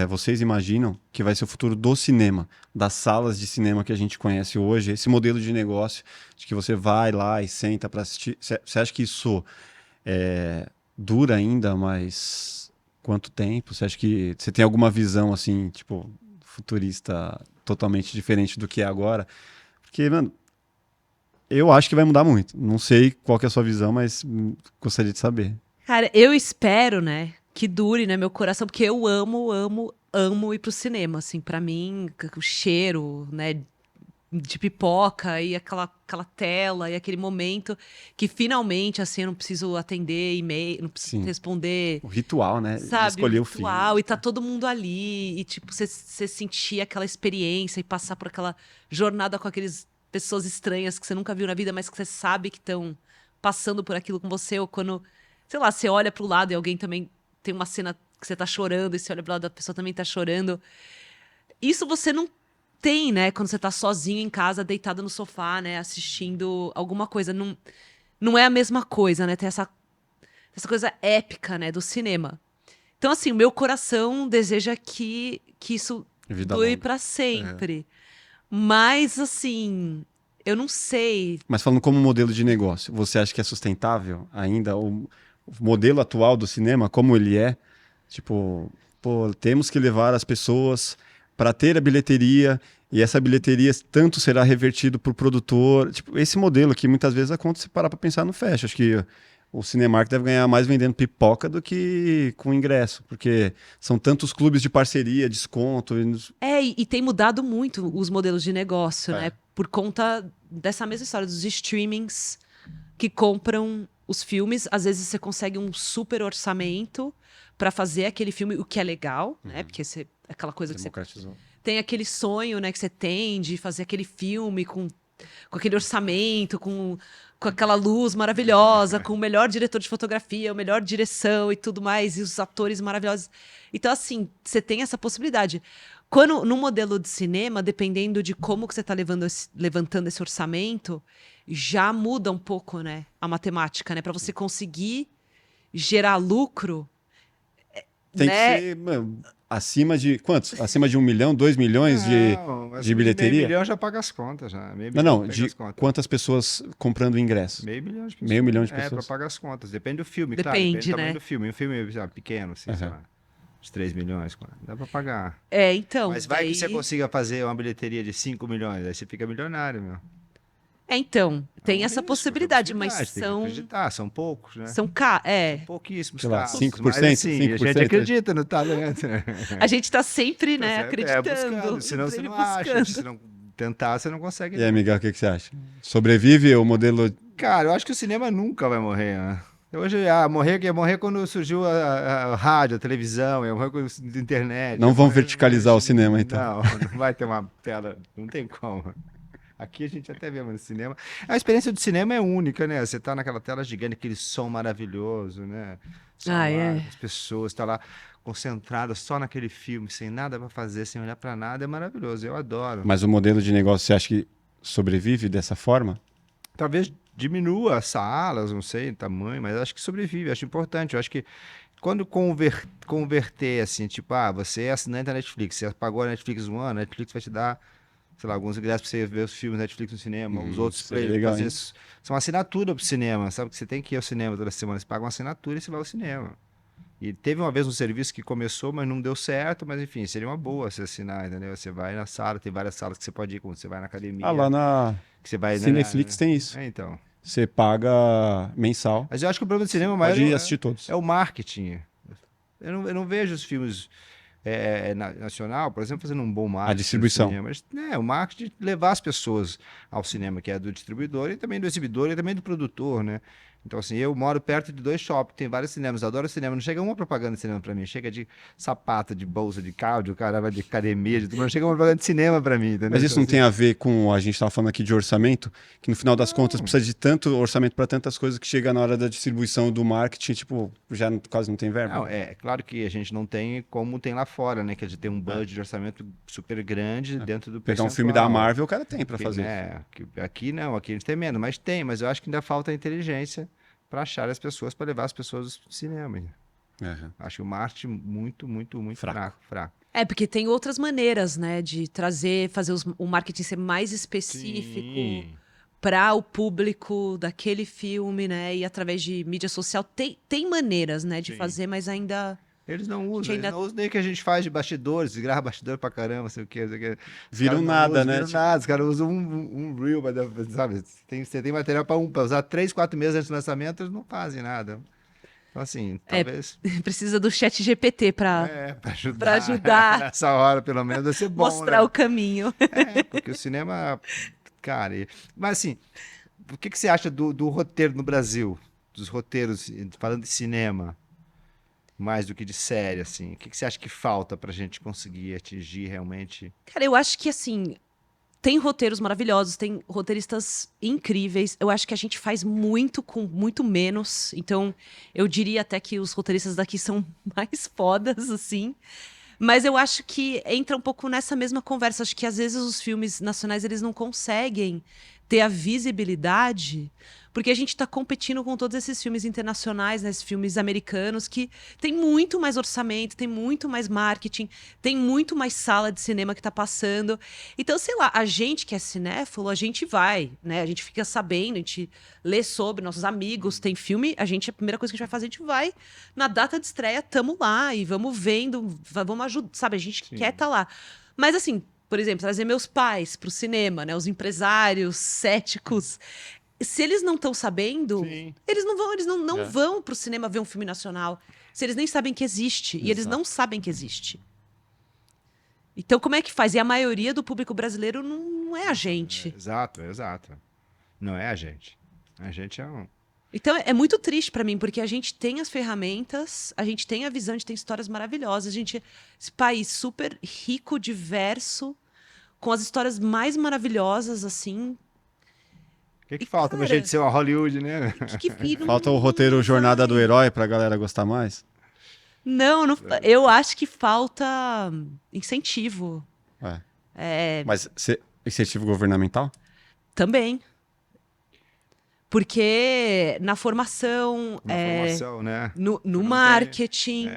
vocês imaginam que vai ser o futuro do cinema, das salas de cinema que a gente conhece hoje, esse modelo de negócio, de que você vai lá e senta para assistir. Você acha que isso dura ainda, mas quanto tempo? Você acha que você tem alguma visão assim, tipo, futurista totalmente diferente do que é agora? Porque, mano, eu acho que vai mudar muito. Não sei qual que é a sua visão, mas gostaria de saber. Cara, eu espero, né, que dure, né, meu coração, porque eu amo ir pro cinema, assim, pra mim, o cheiro, né, de pipoca e aquela tela e aquele momento que finalmente, assim, eu não preciso atender e-mail, não preciso responder. O ritual, né? Sabe, de escolher o o filme. ritual, e tá todo mundo ali, e tipo, você sentir aquela experiência e passar por aquela jornada com aqueles pessoas estranhas que você nunca viu na vida, mas que você sabe que estão passando por aquilo com você, ou quando, sei lá, você olha pro lado e alguém também tem uma cena que você tá chorando, e você olha pro lado da pessoa também tá chorando. Isso você não tem, né, quando você tá sozinho em casa, deitado no sofá, né, assistindo alguma coisa. Não é a mesma coisa, né, tem essa coisa épica, né, do cinema. Então, assim, o meu coração deseja que isso dure pra sempre. Mas, assim, eu não sei. Mas falando como modelo de negócio, você acha que é sustentável ainda o modelo atual do cinema, como ele é? Tipo, temos que levar as pessoas para ter a bilheteria, e essa bilheteria tanto será revertido para o produtor. Tipo, esse modelo aqui, muitas vezes, a conta, se parar para pensar, não fecha. Acho que o Cinemark deve ganhar mais vendendo pipoca do que com ingresso, porque são tantos clubes de parceria, desconto. E tem mudado muito os modelos de negócio, né? Por conta dessa mesma história dos streamings que compram os filmes. Às vezes você consegue um super orçamento para fazer aquele filme, o que é legal, né? Porque aquela coisa que você tem aquele sonho, né, que você tem de fazer aquele filme com aquele orçamento, com aquela luz maravilhosa, com o melhor diretor de fotografia, a melhor direção e tudo mais, e os atores maravilhosos. Então, assim, você tem essa possibilidade. No modelo de cinema, dependendo de como que você está levantando esse orçamento, já muda um pouco, né, a matemática, né? Para você conseguir gerar lucro. Tem que ser, mano, acima de quantos? Acima de 1 milhão, 2 milhões de bilheteria? Meio milhão já paga as contas. Já. De quantas pessoas comprando ingressos? Meio milhão de pessoas. Meio milhão de pessoas. Para pagar as contas. Depende do filme, depende, claro. Depende do tamanho né? do filme. Um filme pequeno, assim, sei lá, uns 3 milhões, dá para pagar. Então. Mas vai que você consiga fazer uma bilheteria de 5 milhões, aí você fica milionário, meu. Então, tem essa possibilidade, mas são... Tem que acreditar, são poucos, né? São pouquíssimos sei lá, casos. 5%, Mas, assim, 5%, a gente acredita no talento. A gente tá sempre, né, acreditando. Buscando, senão você não acha. Se não tentar, você não consegue. E aí, Miguel, o que você acha? Sobrevive o modelo... Cara, eu acho que o cinema nunca vai morrer, né? Hoje, ia morrer quando surgiu a rádio, a televisão, ia morrer com a internet. Não vão verticalizar o cinema, então. Não vai ter uma tela, não tem como. Aqui a gente até vê no cinema. A experiência do cinema é única, né? Você tá naquela tela gigante, aquele som maravilhoso, né? As pessoas estão lá concentradas só naquele filme, sem nada para fazer, sem olhar para nada, é maravilhoso. Eu adoro. Mas o modelo de negócio, você acha que sobrevive dessa forma? talvez diminua as salas, não sei, tamanho, mas acho que sobrevive, acho importante. Eu acho que quando converter, assim, tipo, você é assinante da Netflix, você pagou a Netflix um ano, a Netflix vai te dar, sei lá, alguns ingressos pra você ver os filmes Netflix no cinema, os outros isso é legal, fazer hein? são assinatura pro cinema, sabe? Que você tem que ir ao cinema toda semana, você paga uma assinatura e você vai ao cinema. E teve uma vez um serviço que começou, mas não deu certo, mas enfim, seria uma boa você assinar, entendeu? Você vai na sala, tem várias salas que você pode ir, como você vai na Ah, lá academia, na que você vai, né? Cineflix tem isso. Então. Você paga mensal, Mas eu acho que o problema do cinema pode maior assistir todos. é o marketing. Eu não vejo os filmes nacional, por exemplo, fazendo um bom marketing. A distribuição. No cinema. Mas, o marketing de levar as pessoas ao cinema, que é do distribuidor e também do exibidor e também do produtor, né? Então, assim, eu moro perto de 2 shoppings, tem vários cinemas, eu adoro cinema. Não chega uma propaganda de cinema pra mim, chega de sapato, de bolsa, de carro, cara vai de academia, de tudo, mas não chega uma propaganda de cinema pra mim, entendeu? Mas isso Então, não tem a ver com a gente estava falando aqui de orçamento, que no final das contas precisa de tanto orçamento para tantas coisas que chega na hora da distribuição do marketing, tipo, já quase não tem verba. Não, é claro que a gente não tem como tem lá fora, né? Que a gente tem um budget de orçamento super grande dentro do Pegar um filme da percentual. Marvel, o cara tem para fazer. Aqui não, aqui a gente tem menos, mas eu acho que ainda falta inteligência para achar as pessoas, para levar as pessoas pro cinema. É. Acho que o marketing muito fraco. É, porque tem outras maneiras, né, de fazer o marketing ser mais específico Sim. para o público daquele filme, né, e através de mídia social. Tem maneiras, né, de Sim. fazer, mas ainda... Eles não usam, ainda- eles não usam nem o que a gente faz de bastidores, grava bastidor pra caramba, sei o quê. Os Viram caras não nada, usam, né? Viram Tipo- nada, os caras usam um reel, sabe? Você tem material pra usar 3, 4 meses antes do lançamento, eles não fazem nada. Então, assim, talvez... precisa do chat GPT para Pra ajudar. pra ajudar. Nessa hora, pelo menos, vai ser bom, mostrar né? o caminho. Porque o cinema... Cara, mas assim, o que você acha do roteiro no Brasil? Dos roteiros, falando de cinema, mais do que de série, assim. O que você acha que falta pra gente conseguir atingir realmente? Cara, eu acho que assim, tem roteiros maravilhosos, tem roteiristas incríveis. Eu acho que a gente faz muito com muito menos. Então, eu diria até que os roteiristas daqui são mais fodas, assim. Mas eu acho que entra um pouco nessa mesma conversa. Acho que às vezes os filmes nacionais eles não conseguem ter a visibilidade, porque a gente está competindo com todos esses filmes internacionais, né, esses filmes americanos, que tem muito mais orçamento, tem muito mais marketing, tem muito mais sala de cinema que está passando. Então, sei lá, a gente que é cinéfilo, a gente vai, né? A gente fica sabendo, a gente lê sobre, nossos amigos, tem filme, a primeira coisa que a gente vai fazer, a gente vai na data de estreia, tamo lá e vamos vendo, vamos ajudar, sabe? A gente quer estar lá. Mas assim, por exemplo, trazer meus pais pro cinema, né? Os empresários céticos. Se eles não estão sabendo, Sim. eles não vão pro cinema ver um filme nacional. Se eles nem sabem que existe. E eles não sabem que existe. Então, como é que faz? E a maioria do público brasileiro não é a gente. Exato. Não é a gente. A gente é um... Então, é muito triste pra mim, porque a gente tem as ferramentas, a gente tem a visão, a gente tem histórias maravilhosas. Esse país super rico, diverso, com as histórias mais maravilhosas, assim. O que falta pra gente ser uma Hollywood, né? Falta o roteiro Jornada do Herói pra galera gostar mais. Não, eu acho que falta incentivo. Mas incentivo governamental? Também. Porque na formação, Formação, né? no Não marketing,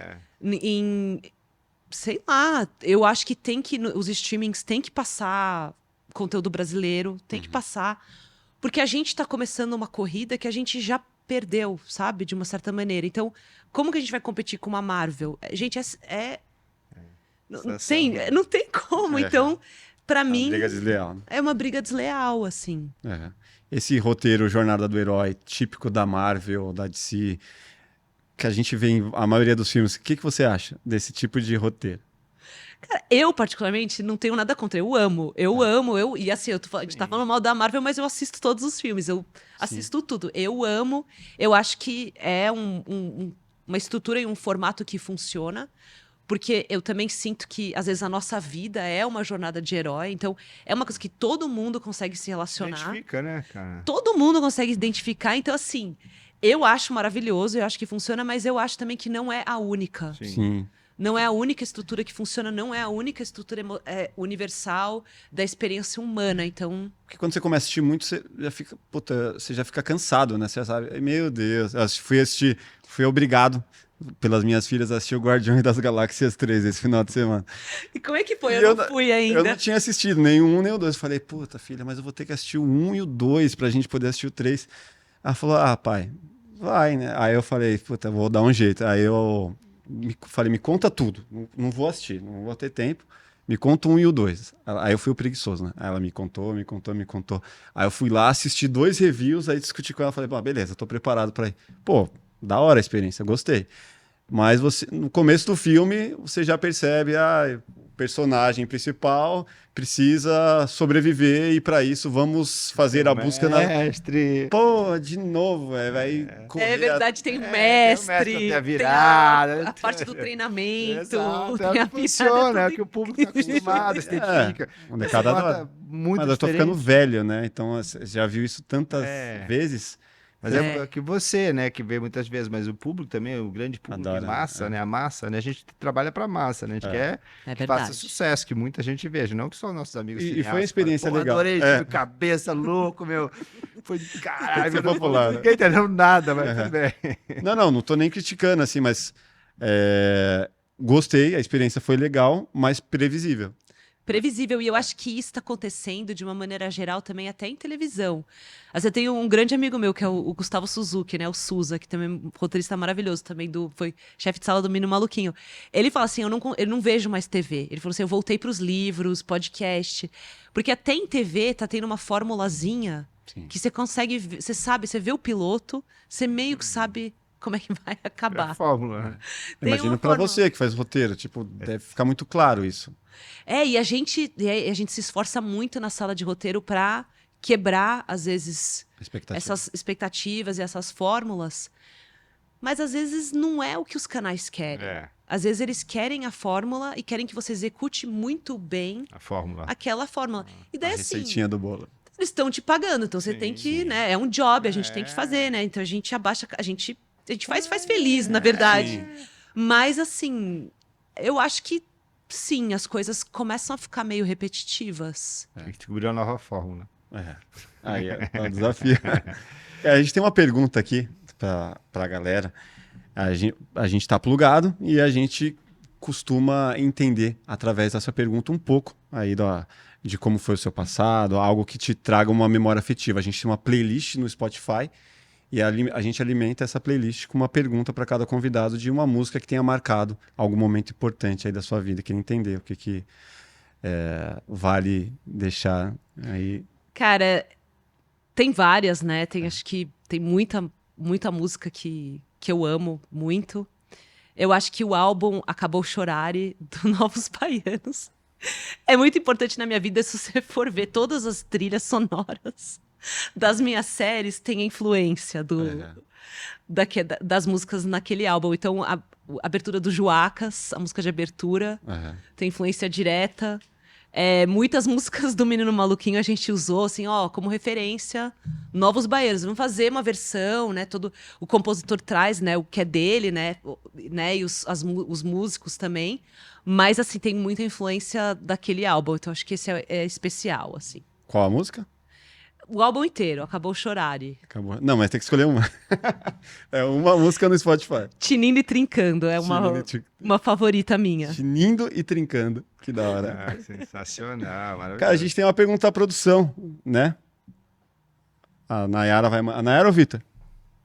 sei lá, eu acho que os streamings têm que passar conteúdo brasileiro, tem que passar. Porque a gente está começando uma corrida que a gente já perdeu, sabe? De uma certa maneira. Então, como que a gente vai competir com uma Marvel? Gente, não tem como. Então, pra mim, Briga desleal. Né? é uma briga desleal, assim. Esse roteiro Jornada do Herói, típico da Marvel, da DC, que a gente vê em a maioria dos filmes, o que você acha desse tipo de roteiro? Cara, eu, particularmente, não tenho nada contra. Eu amo. E assim, a gente tá falando mal da Marvel, mas eu assisto todos os filmes. Eu assisto tudo. Eu amo. Eu acho que é uma estrutura e um formato que funciona. Porque eu também sinto que, às vezes, a nossa vida é uma jornada de herói. Então, é uma coisa que todo mundo consegue se relacionar. Identifica, né, cara? Todo mundo consegue identificar. Então, assim, eu acho maravilhoso, eu acho que funciona, mas eu acho também que não é a única. Sim. não é a única estrutura que funciona, não é a única estrutura universal da experiência humana. Então, Porque quando você começa a assistir muito, você já fica, puta, você já fica cansado, né? Você já sabe, meu Deus, fui obrigado pelas minhas filhas a assistir o Guardiões das Galáxias 3 esse final de semana. e como é que foi? E Eu não fui ainda. Eu não tinha assistido nem o 1 nem o 2. Falei, puta, filha, mas eu vou ter que assistir o 1 e o 2 pra gente poder assistir o 3. Ela falou, pai, vai, né? Aí eu falei, puta, vou dar um jeito. Aí eu falei, me conta tudo. Não vou assistir, não vou ter tempo. Me conta o 1 e o 2. Aí eu fui o preguiçoso, né? Aí ela me contou. Aí eu fui lá, assisti 2 reviews, aí discuti com ela, falei, beleza, tô preparado pra ir. Pô, da hora a experiência, gostei. Mas no começo do filme, você já percebe, o personagem principal precisa sobreviver e para isso vamos fazer a busca na... Mestre. Pô, de novo, vai correr. É verdade, tem o tem o mestre, mestre, tem a tem virada. a parte do treinamento, Exato, tem é a o que funciona, virada, é o que o público está acostumado, se identifica. O molecada adora. Muito Mas eu tô diferente. ficando velho, né? Então, você já viu isso tantas vezes. Mas é que você, né, que vê muitas vezes, mas o público também, o grande público, Adora, massa, né? A massa, né? A gente trabalha pra massa, né? A gente quer É que faça verdade. sucesso, que muita gente veja, não que só nossos amigos E cineastas foi uma experiência falam, legal. Adorei, tive cabeça, louco, meu. Foi caralho, Foi meu, popular, né? ninguém entendeu nada, mas tudo bem. Não tô nem criticando, assim, mas gostei, a experiência foi legal, mas previsível. Previsível, e eu acho que isso está acontecendo de uma maneira geral também até em televisão. Mas eu tenho um grande amigo meu, que é o Gustavo Suzuki, né? O Suza, que também é um roteirista maravilhoso, também foi chefe de sala do Menino Maluquinho. Ele fala assim, eu não vejo mais TV. Ele falou assim, eu voltei para os livros, podcast. Porque até em TV tá tendo uma formulazinha que você consegue, você sabe, você vê o piloto, você meio que sabe como é que vai É acabar. a fórmula, né? Imagina pra você que faz roteiro, tipo, deve ficar muito claro isso. E a gente se esforça muito na sala de roteiro para quebrar, às vezes, essas expectativas e essas fórmulas. Mas, às vezes, não é o que os canais querem. Às vezes, eles querem a fórmula e querem que você execute muito bem A fórmula. aquela fórmula. E daí, A assim, receitinha do bolo. eles estão te pagando, então você tem que, né? É um job, a gente tem que fazer, né? Então, a gente abaixa, a gente faz feliz, na verdade. Mas, assim, eu acho que sim, as coisas começam a ficar meio repetitivas. Tem que descobrir uma nova fórmula. Aí é o desafio. A gente tem uma pergunta aqui pra galera. A gente tá plugado e a gente costuma entender através dessa pergunta um pouco aí de como foi o seu passado, algo que te traga uma memória afetiva. A gente tem uma playlist no Spotify e a gente alimenta essa playlist com uma pergunta para cada convidado de uma música que tenha marcado algum momento importante aí da sua vida. Queria entender o que vale deixar aí. Cara, tem várias, né? Acho que tem muita música que eu amo muito. Eu acho que o álbum Acabou Chorare, do Novos Baianos, é muito importante na minha vida. Se você for ver todas as trilhas sonoras das minhas séries, tem influência das músicas naquele álbum. Então, a abertura do Joacas, a música de abertura, tem influência direta. Muitas músicas do Menino Maluquinho a gente usou assim, como referência. Novos Baianos, vamos fazer uma versão, né? Todo o compositor traz, né, o que é dele, né? E os músicos também. Mas assim, tem muita influência daquele álbum. Então acho que esse é especial, assim. Qual a música? O álbum inteiro, Acabou Chorare. Acabou. Não, mas tem que escolher uma. É uma música no Spotify. Tinindo e Trincando é uma favorita minha. Tinindo e Trincando. Que da hora. Sensacional, maravilhoso. Cara, a gente tem uma pergunta da produção, né? A Nayara vai... A Nayara ou o Vitor?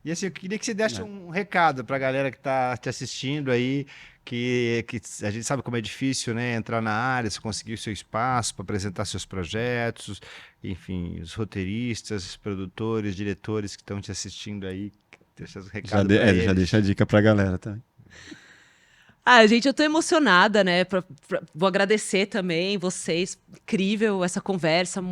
E assim, eu queria que você desse um recado pra galera que tá te assistindo aí, que a gente sabe como é difícil, né, entrar na área, você conseguir o seu espaço para apresentar seus projetos, enfim, os roteiristas, os produtores, diretores que estão te assistindo aí, deixa os recados pra eles. Já deixa a dica pra galera também. Gente, eu tô emocionada, né? Vou agradecer também vocês. Incrível essa conversa.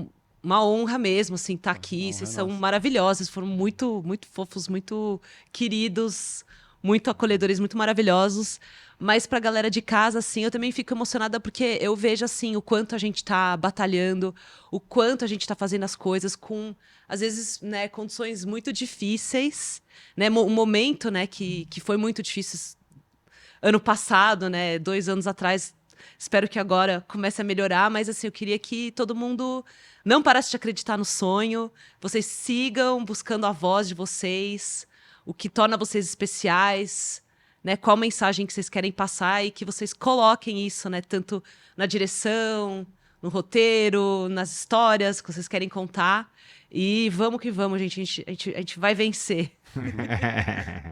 Uma honra mesmo, assim, estar aqui. Vocês são maravilhosos. Foram muito, muito fofos, muito queridos, muito acolhedores, muito maravilhosos. Mas pra galera de casa, assim, eu também fico emocionada porque eu vejo, assim, o quanto a gente tá batalhando, o quanto a gente tá fazendo as coisas com, às vezes, né, condições muito difíceis, né? Um momento, né, que foi muito difícil ano passado, né? 2 anos atrás. Espero que agora comece a melhorar, mas assim, eu queria que todo mundo não parasse de acreditar no sonho. Vocês sigam buscando a voz de vocês, o que torna vocês especiais, né? Qual mensagem que vocês querem passar e que vocês coloquem isso, né? Tanto na direção, no roteiro, nas histórias que vocês querem contar. E vamos que vamos, gente. A gente vai vencer.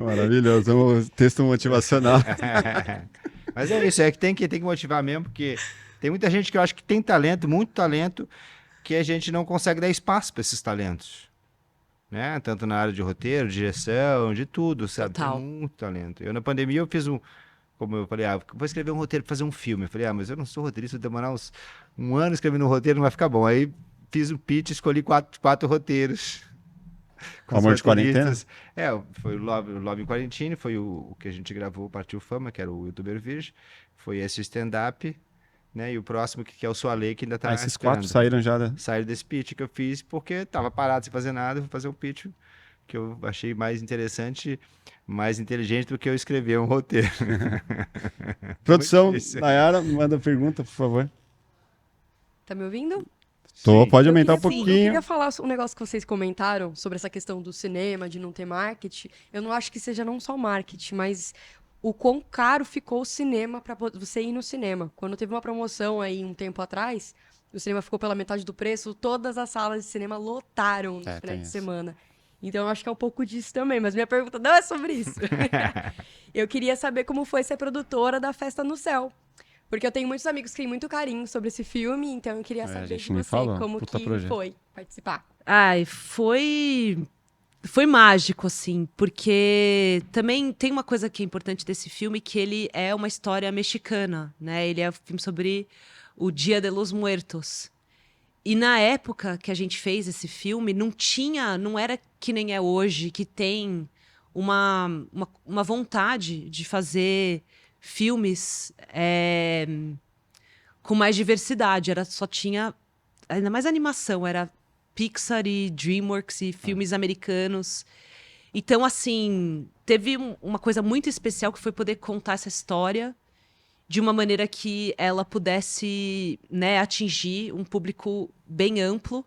Maravilhoso, um texto motivacional. Mas é isso, é que tem que motivar mesmo, porque tem muita gente que eu acho que tem talento, muito talento, que a gente não consegue dar espaço para esses talentos. Né? Tanto na área de roteiro, de direção, de tudo, sabe? Total. Tem muito talento. Eu, na pandemia, eu fiz como eu falei, vou escrever um roteiro para fazer um filme. Eu falei, mas eu não sou roteirista, vou demorar um ano escrevendo um roteiro, não vai ficar bom. Aí fiz um pitch, escolhi quatro roteiros. Com Amor os de Quarentena? roteiristas. Foi o Love em Quarentine, foi o que a gente gravou, Partiu Fama, que era o YouTuber Virgem. Foi esse stand-up, né? E o próximo, que é o Soalê, que ainda tá Esses esperando. 4 saíram já Saíram desse pitch que eu fiz, porque tava parado sem fazer nada, fui fazer um pitch que eu achei mais interessante, mais inteligente do que eu escrever um roteiro. Produção, Muito difícil. Nayara, manda pergunta, por favor. Tá me ouvindo? Tô, Sim. pode Eu aumentar um queria- Eu pouquinho. queria falar um negócio que vocês comentaram sobre essa questão do cinema, de não ter marketing. Eu não acho que seja não só marketing, mas o quão caro ficou o cinema para você ir no cinema. Quando teve uma promoção aí um tempo atrás, o cinema ficou pela metade do preço, todas as salas de cinema lotaram no tem final de isso. semana. Então eu acho que é um pouco disso também, mas minha pergunta não é sobre isso. Eu queria saber como foi ser produtora da Festa no Céu. Porque eu tenho muitos amigos que têm muito carinho sobre esse filme, então eu queria a saber gente de nem você falou. como Puta que projeto. foi participar. Ai, foi mágico, assim, porque também tem uma coisa que é importante desse filme, que ele é uma história mexicana, né? Ele é um filme sobre o Dia de los Muertos. E na época que a gente fez esse filme, não era que nem é hoje, que tem uma vontade de fazer filmes com mais diversidade. Só tinha, ainda mais animação, era Pixar e DreamWorks e filmes americanos. Então, assim, teve uma coisa muito especial que foi poder contar essa história de uma maneira que ela pudesse, né, atingir um público bem amplo.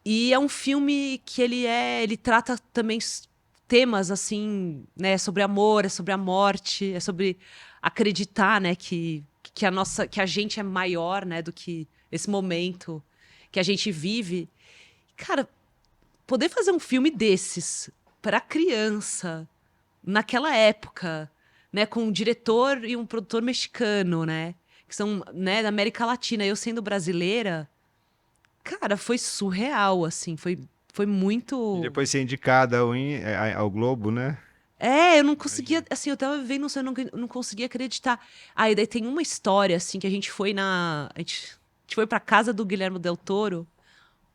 E é um filme que ele trata também temas assim, né, sobre amor, é sobre a morte, é sobre acreditar, né, que a gente é maior, né, do que esse momento que a gente vive. Cara, poder fazer um filme desses para criança naquela época, né, com um diretor e um produtor mexicano, né, que são, né, da América Latina, eu sendo brasileira, cara, foi surreal, assim, foi muito. E depois ser indicada ao Globo, né? Eu não conseguia, assim, eu tava vendo, eu não conseguia acreditar. E daí tem uma história, assim, que a gente foi a gente foi pra casa do Guilherme Del Toro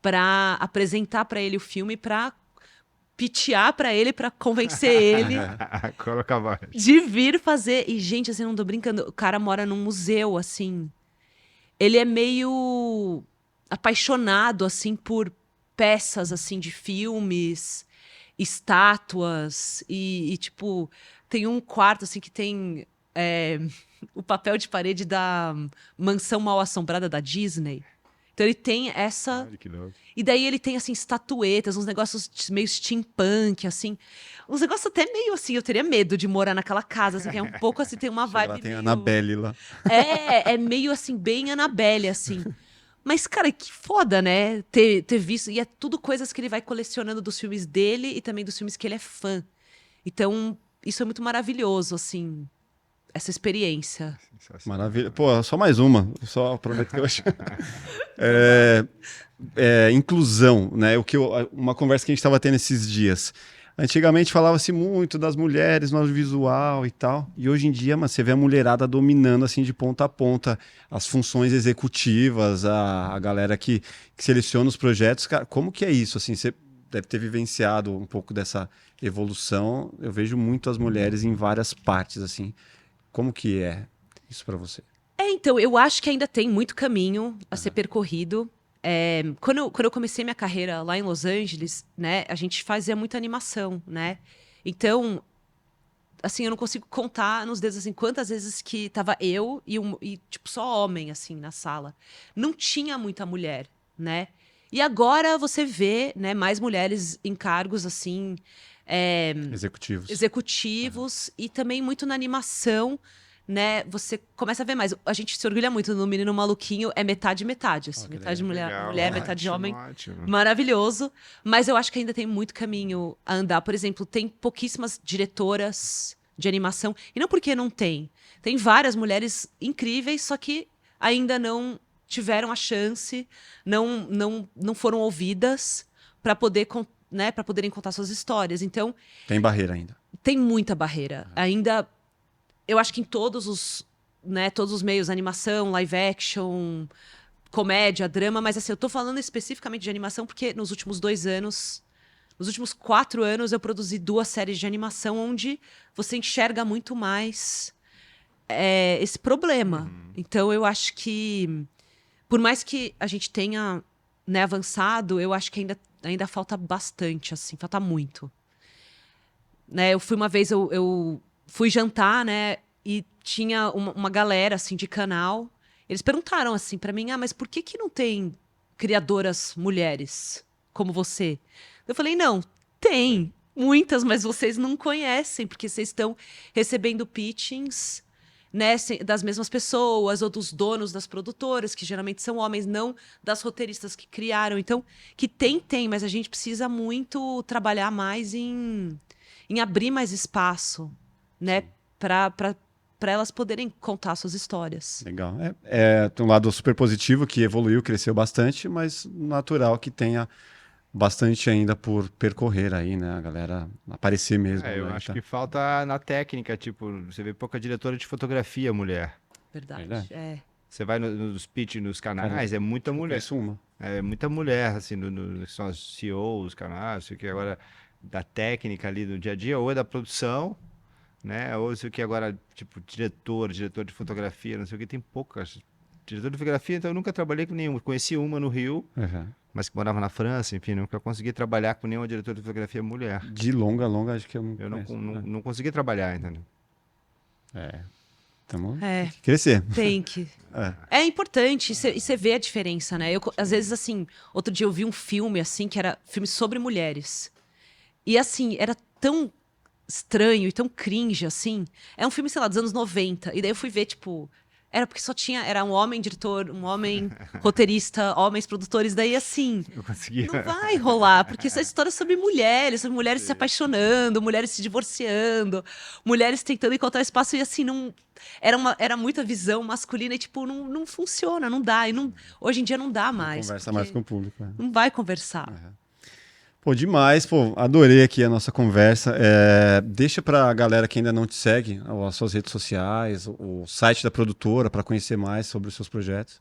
pra apresentar pra ele o filme, pra pitear pra ele, pra convencer ele Coloca a voz. de vir fazer. E, gente, assim, não tô brincando, o cara mora num museu, assim. Ele é meio apaixonado, assim, por peças, assim, de filmes, estátuas e tipo, tem um quarto, assim, que tem o papel de parede da Mansão Mal-Assombrada da Disney. Então ele tem essa... Olha que louco. E daí ele tem, assim, estatuetas, uns negócios meio steampunk, assim. Uns negócios até meio, assim, eu teria medo de morar naquela casa, assim, que é um pouco, assim, tem uma vibe Lá tem a meio... Annabelle lá. É meio, assim, bem Annabelle, assim. Mas, cara, que foda, né? Ter visto. E é tudo coisas que ele vai colecionando dos filmes dele e também dos filmes que ele é fã. Então, isso é muito maravilhoso, assim, essa experiência. Sensacional. Maravilha. Pô, só mais uma. Só aproveito que eu acho. Inclusão, né? Uma conversa que a gente estava tendo esses dias. Antigamente falava-se muito das mulheres no audiovisual e tal. E hoje em dia, você vê a mulherada dominando assim de ponta a ponta as funções executivas, a galera que seleciona os projetos. Cara, como que é isso? Assim, você deve ter vivenciado um pouco dessa evolução. Eu vejo muito as mulheres em várias partes, assim. Como que é isso para você? Então, eu acho que ainda tem muito caminho a ser percorrido. Quando eu comecei minha carreira lá em Los Angeles, né, a gente fazia muita animação, né? Então, assim, eu não consigo contar nos dedos, assim, quantas vezes que tava eu e tipo, só homem, assim, na sala. Não tinha muita mulher, né? E agora você vê, né, mais mulheres em cargos, assim, executivos e também muito na animação, né? Você começa a ver mais. A gente se orgulha muito no Menino Maluquinho, é metade, assim. Metade Legal, mulher, metade homem. ótimo. Maravilhoso. Mas eu acho que ainda tem muito caminho a andar. Por exemplo, tem pouquíssimas diretoras de animação. E não porque não tem. Tem várias mulheres incríveis, só que ainda não tiveram a chance, não foram ouvidas para poder, né, para poderem contar suas histórias. Então, Tem barreira ainda. tem muita barreira. Ainda, eu acho que em todos os meios, animação, live action, comédia, drama, mas assim, eu tô falando especificamente de animação porque nos últimos 4 anos, eu produzi 2 séries de animação onde você enxerga muito mais esse problema. Então, eu acho que, por mais que a gente tenha, né, avançado, eu acho que ainda falta bastante, assim, falta muito. Né, eu fui uma vez, eu fui jantar, né, e tinha uma galera, assim, de canal. Eles perguntaram, assim, pra mim, mas por que não tem criadoras mulheres como você? Eu falei, não, tem muitas, mas vocês não conhecem, porque vocês estão recebendo pitchings, né, das mesmas pessoas ou dos donos das produtoras, que geralmente são homens, não das roteiristas que criaram. Então, que tem, mas a gente precisa muito trabalhar mais em abrir mais espaço, né, para elas poderem contar suas histórias. Legal. Tem um lado super positivo que evoluiu, cresceu bastante, mas natural que tenha bastante ainda por percorrer aí, né? A galera aparecer mesmo. Eu né? acho que falta na técnica, tipo, você vê pouca diretora de fotografia mulher. Verdade. Você vai nos pitch, nos canais, é muita mulher. Conheço uma. É muita mulher, assim, são as CEOs, canais, sei o que agora, da técnica ali do dia a dia, ou é da produção, né? Ou sei o que agora, tipo, diretor de fotografia, não sei o que, tem poucas. Diretor de fotografia, então eu nunca trabalhei com nenhuma. Conheci uma no Rio, mas que morava na França, enfim, nunca consegui trabalhar com nenhuma diretora de fotografia mulher. De longa, acho que eu não Eu conheço. não consegui trabalhar, entendeu? Tem que crescer. Tem que. É importante, e você vê a diferença, né? Às vezes, assim, outro dia eu vi um filme, assim, que era filme sobre mulheres. E, assim, era tão estranho e tão cringe, assim. É um filme, sei lá, dos anos 90. E daí eu fui ver, tipo... Era porque era um homem diretor, um homem roteirista, homens produtores. Daí, assim, Eu consegui. não vai rolar. Porque essa história é sobre mulheres se apaixonando, mulheres se divorciando, mulheres tentando encontrar espaço. E, assim, não... Era muita visão masculina e, tipo, não funciona, não dá. E hoje em dia não dá mais. Conversa mais com o público. Não vai conversar. Pô, demais, adorei aqui a nossa conversa. Deixa pra galera que ainda não te segue as suas redes sociais, o site da produtora para conhecer mais sobre os seus projetos.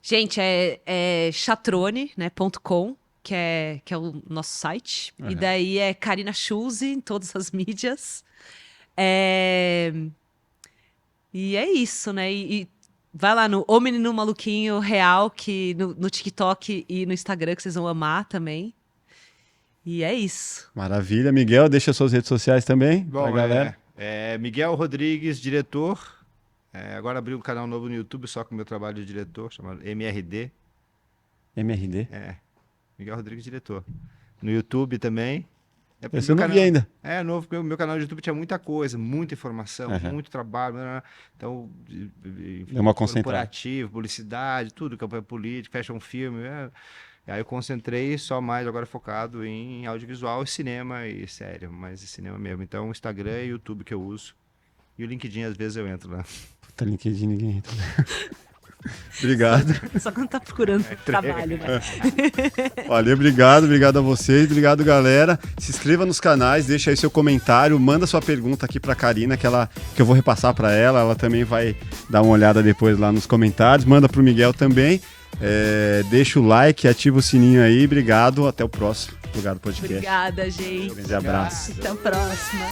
Gente, é chatrone, né, .com, que é o nosso site. E daí é Carina Schulze em todas as mídias. E é isso, né? E vai lá no O Menino Maluquinho Real, que no TikTok e no Instagram, que vocês vão amar também. E é isso. Maravilha. Miguel, deixa suas redes sociais também Bom, pra galera. Miguel Rodrigues, diretor. Agora abri um canal novo no YouTube só com o meu trabalho de diretor, chamado MRD. MRD? Miguel Rodrigues, diretor. No YouTube também. Esse eu não vi ainda. É novo, porque o meu canal de YouTube tinha muita coisa, muita informação, muito trabalho. Então, Deu uma concentrada. corporativo, publicidade, tudo, campanha política, fecha um filme. Aí eu concentrei só mais agora focado em audiovisual, cinema e série, mais cinema mesmo. Então, Instagram e YouTube que eu uso. E o LinkedIn, às vezes, eu entro lá. Puta, LinkedIn ninguém entra. Obrigado. Só quando tá procurando trabalho, né? Valeu, obrigado a vocês, obrigado, galera. Se inscreva nos canais, deixa aí seu comentário, manda sua pergunta aqui pra Carina, que eu vou repassar pra ela. Ela também vai dar uma olhada depois lá nos comentários. Manda pro Miguel também. Deixa o like, ativa o sininho aí. Obrigado, até o próximo Plugado Podcast. Obrigada, gente. Um grande abraço. Até a próxima.